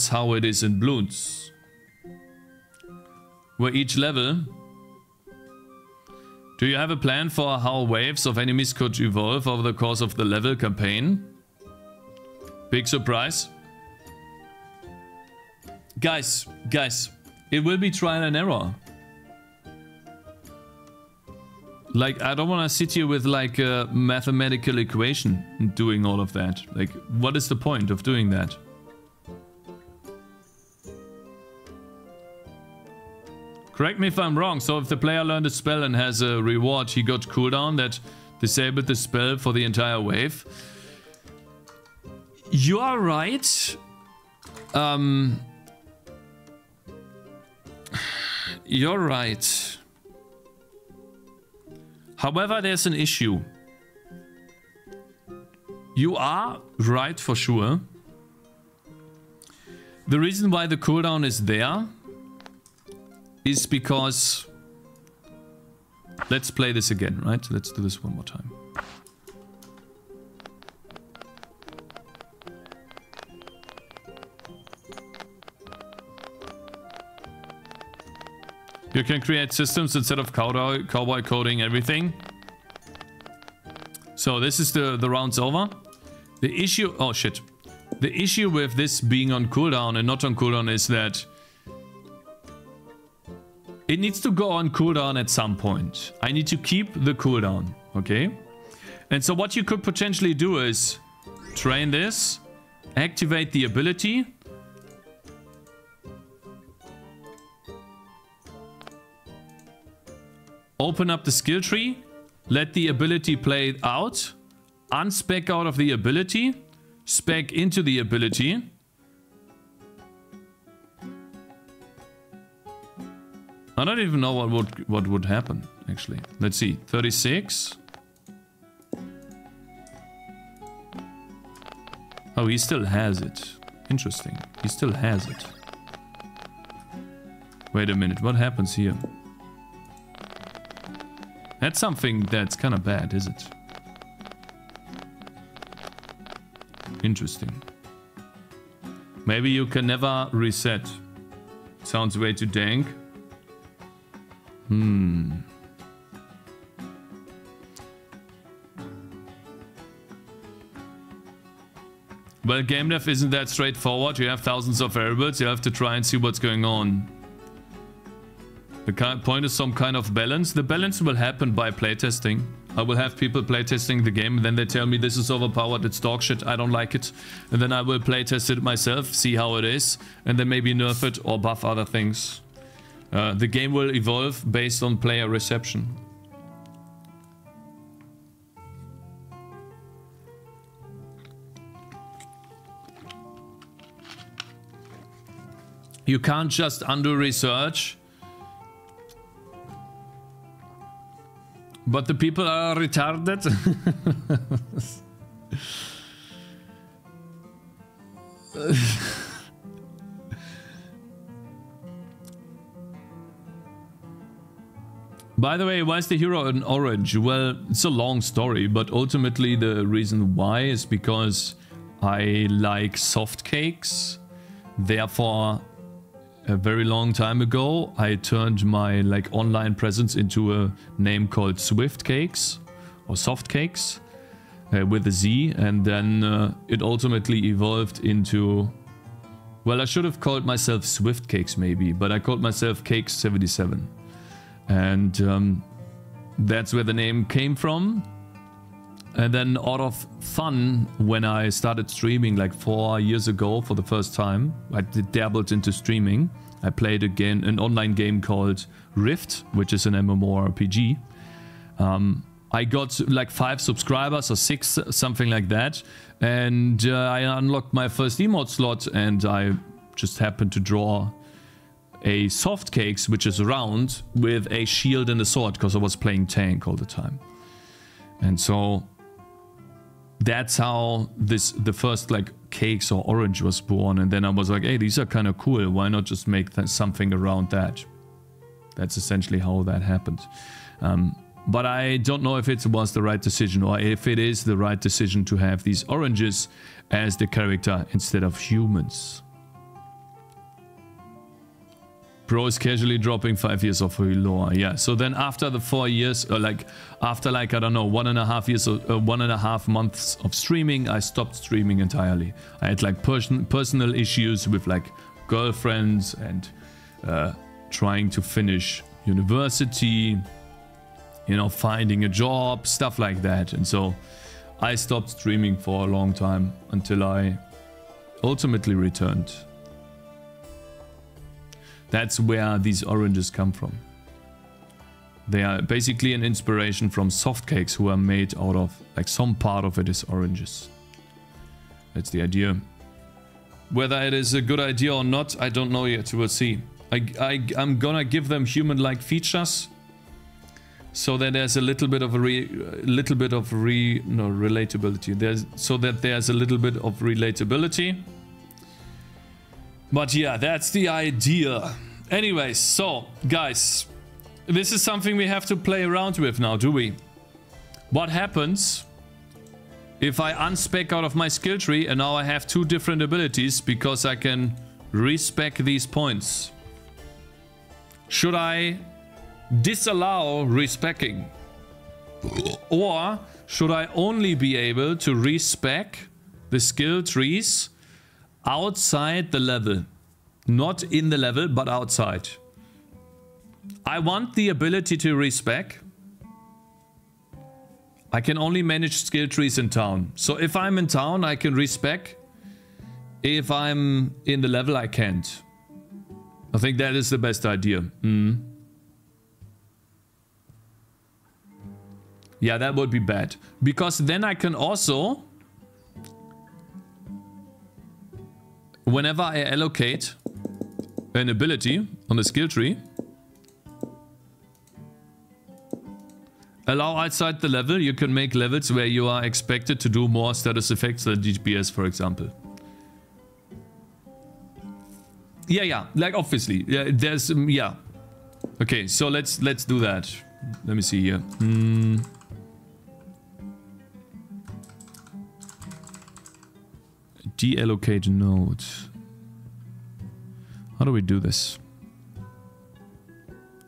how it is in Bloons, where each level... Do you have a plan for how waves of enemies could evolve over the course of the level campaign? Big surprise. Guys, it will be trial and error. Like, I don't want to sit here with like a mathematical equation and doing all of that. Like, what is the point of doing that? Correct me if I'm wrong. So if the player learned a spell and has a reward, he got cooldown that disabled the spell for the entire wave. You are right. You're right. However, there's an issue. You are right for sure. The reason why the cooldown is there is because... Let's play this again, right? Let's do this one more time. You can create systems instead of cowboy coding everything. So this is the rounds over. The issue... Oh shit. The issue with this being on cooldown and not on cooldown is that it needs to go on cooldown at some point. I need to keep the cooldown, okay? And so what you could potentially do is train this, activate the ability, open up the skill tree, let the ability play out, unspec out of the ability, spec into the ability. I don't even know what would happen, actually. Let's see. 36. Oh, he still has it. Interesting. He still has it. Wait a minute. What happens here? That's something that's kind of bad, is it? Interesting. Maybe you can never reset. Sounds way too dank. Well, game dev isn't that straightforward. You have thousands of variables. You have to try and see what's going on. The point is some kind of balance. The balance will happen by playtesting. I will have people playtesting the game, and then they tell me this is overpowered, it's dog shit, I don't like it. And then I will playtest it myself, see how it is, and then maybe nerf it or buff other things. The game will evolve based on player reception. You can't just undo research. But the people are retarded. By the way, why is the hero an orange? Well, it's a long story, but ultimately the reason why is because I like soft cakes. Therefore, a very long time ago, I turned my online presence into a name called Swift Cakes or Soft Cakes with a Z, and then it ultimately evolved into, well, I should have called myself Swift Cakes maybe, but I called myself Cakes77. And that's where the name came from. And then out of fun, when I started streaming like 4 years ago for the first time, I dabbled into streaming. I played again an online game called Rift, which is an MMORPG. I got like 5 subscribers or 6, something like that. And I unlocked my first emote slot, and I just happened to draw a soft cakes, which is round, with a shield and a sword, because I was playing tank all the time. And so that's how the first cakes or orange was born. And then I was like, hey, these are kind of cool. Why not just make something around that? That's essentially how that happened. But I don't know if it was the right decision, or if it is the right decision to have these oranges as the character instead of humans. Bro is casually dropping 5 years of lore. Yeah, so then after the 4 years, or after I don't know, 1.5 years or 1.5 months of streaming, I stopped streaming entirely. I had personal issues with girlfriends and trying to finish university, you know, finding a job, stuff like that. And so I stopped streaming for a long time until I ultimately returned. That's where these oranges come from. They are basically an inspiration from soft cakes, who are made out of, some part of it is oranges. That's the idea. Whether it is a good idea or not, I don't know yet. We'll see. I'm gonna give them human-like features, so that there's a little bit of relatability. So that there's a little bit of relatability. But yeah, that's the idea. Anyways, so guys, this is something we have to play around with now, do we? What happens if I unspec out of my skill tree and now I have 2 different abilities because I can respec these points? Should I disallow respecking? Or should I only be able to respec the skill trees outside the level? Not in the level, but outside. I want the ability to respec. I can only manage skill trees in town. So if I'm in town, I can respec. If I'm in the level, I can't. I think that is the best idea. Yeah, that would be bad. Because then I can also, whenever I allocate an ability on the skill tree, allow outside the level, you can make levels where you are expected to do more status effects than DPS, for example. Yeah, like obviously. Yeah, there's, yeah. Okay, so let's do that. Let me see here. Deallocate node. How do we do this?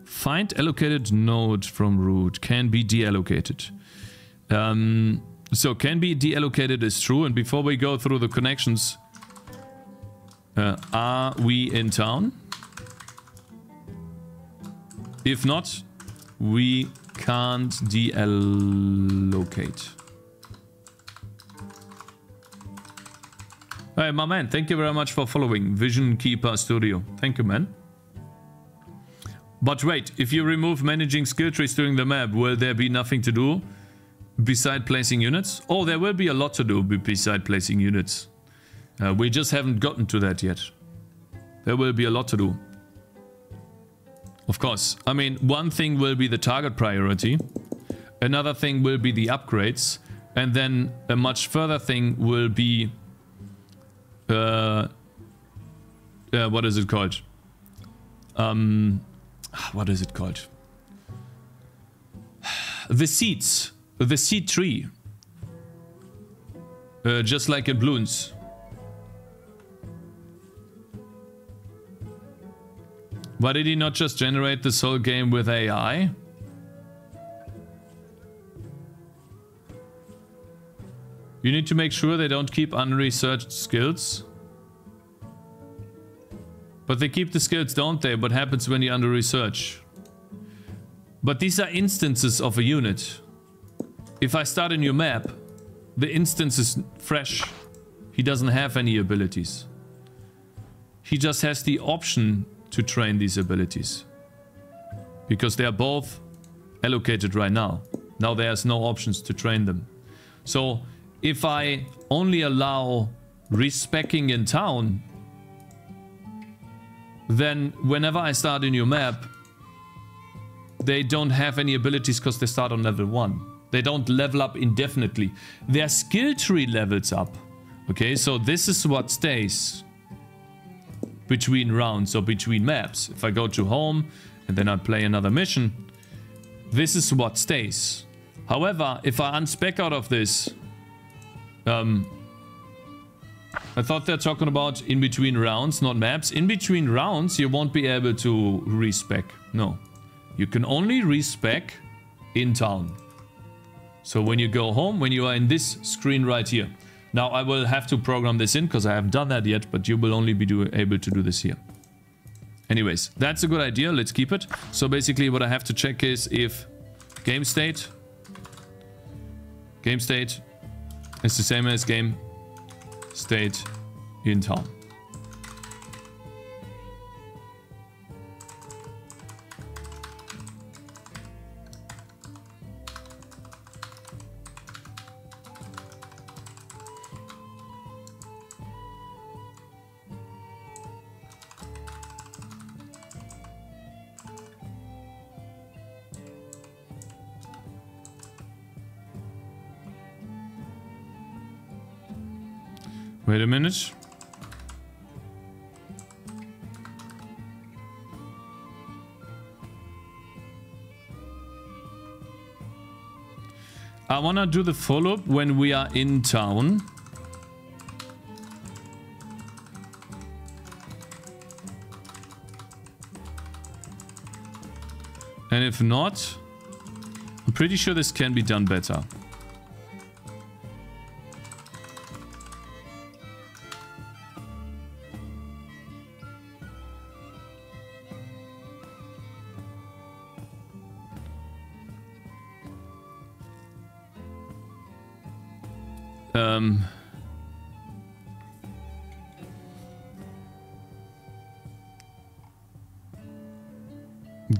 Find allocated node from root. Can be deallocated. So can be deallocated is true. And before we go through the connections, are we in town? If not, we can't deallocate. Hey, my man, thank you very much for following Vision Keeper Studio. Thank you, man. But wait, if you remove managing skill trees during the map, will there be nothing to do beside placing units? Oh, there will be a lot to do beside placing units. We just haven't gotten to that yet. There will be a lot to do. Of course. I mean, one thing will be the target priority. Another thing will be the upgrades. And then a much further thing will be... what is it called? What is it called? The seeds. The seed tree. Just like in Bloons. Why did he not just generate this whole game with AI? You need to make sure they don't keep unresearched skills. But they keep the skills, don't they? What happens when you under-research? But these are instances of a unit. If I start a new map, the instance is fresh. He doesn't have any abilities. He just has the option to train these abilities. Because they are both allocated right now. Now there's no options to train them. So if I only allow respeccing in town, then whenever I start a new map, they don't have any abilities because they start on level 1. They don't level up indefinitely. Their skill tree levels up. Okay, so this is what stays between rounds or between maps. If I go to home and then I play another mission, this is what stays. However, if I unspec out of this, I thought they're talking about in between rounds, not maps. In between rounds, you won't be able to respec. No. You can only respec in town. So when you go home, when you are in this screen right here. Now I will have to program this in because I haven't done that yet, but you will only be able to do this here. Anyways, that's a good idea. Let's keep it. So basically what I have to check is if game state is the same as game state in town. Wait a minute. I wanna do the follow-up when we are in town. And if not, I'm pretty sure this can be done better.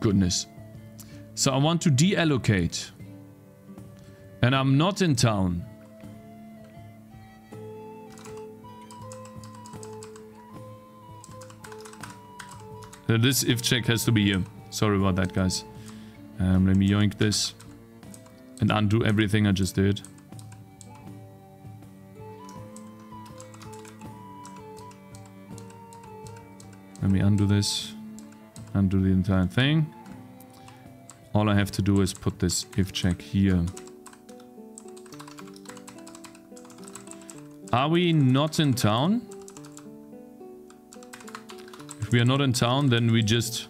Goodness. So I want to deallocate. and I'm not in town. This if check has to be here. Sorry about that, guys. Let me yoink this and undo everything I just did. Let me undo this. Undo the entire thing. All I have to do is put this if check here. Are we not in town? If we are not in town, then we just...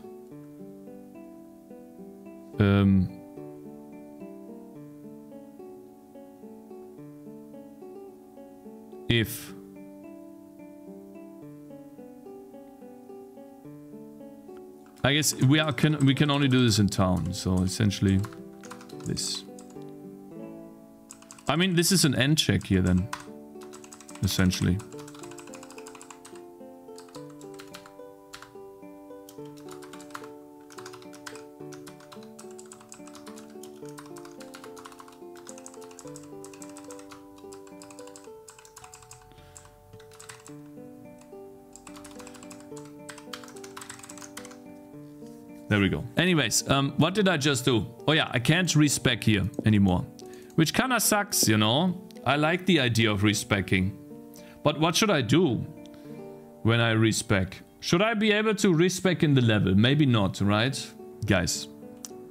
if... I guess we can only do this in town, so essentially this. I mean, this is an end check here then, essentially. There we go. Anyways, what did I just do? Oh yeah, I can't respec here anymore. Which kinda sucks, you know? I like the idea of respeccing. But what should I do when I respec? Should I be able to respec in the level? Maybe not, right? Guys,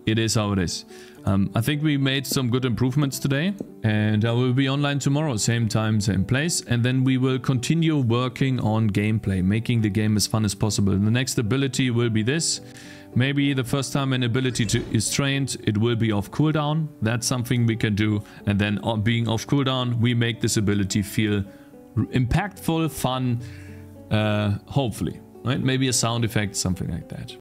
it is how it is. I think we made some good improvements today. And I will be online tomorrow, same time, same place. And then we will continue working on gameplay, making the game as fun as possible. And the next ability will be this. Maybe the first time an ability is trained, it will be off cooldown. That's something we can do. And then on being off cooldown, we make this ability feel impactful, fun, hopefully. Right? Maybe a sound effect, something like that.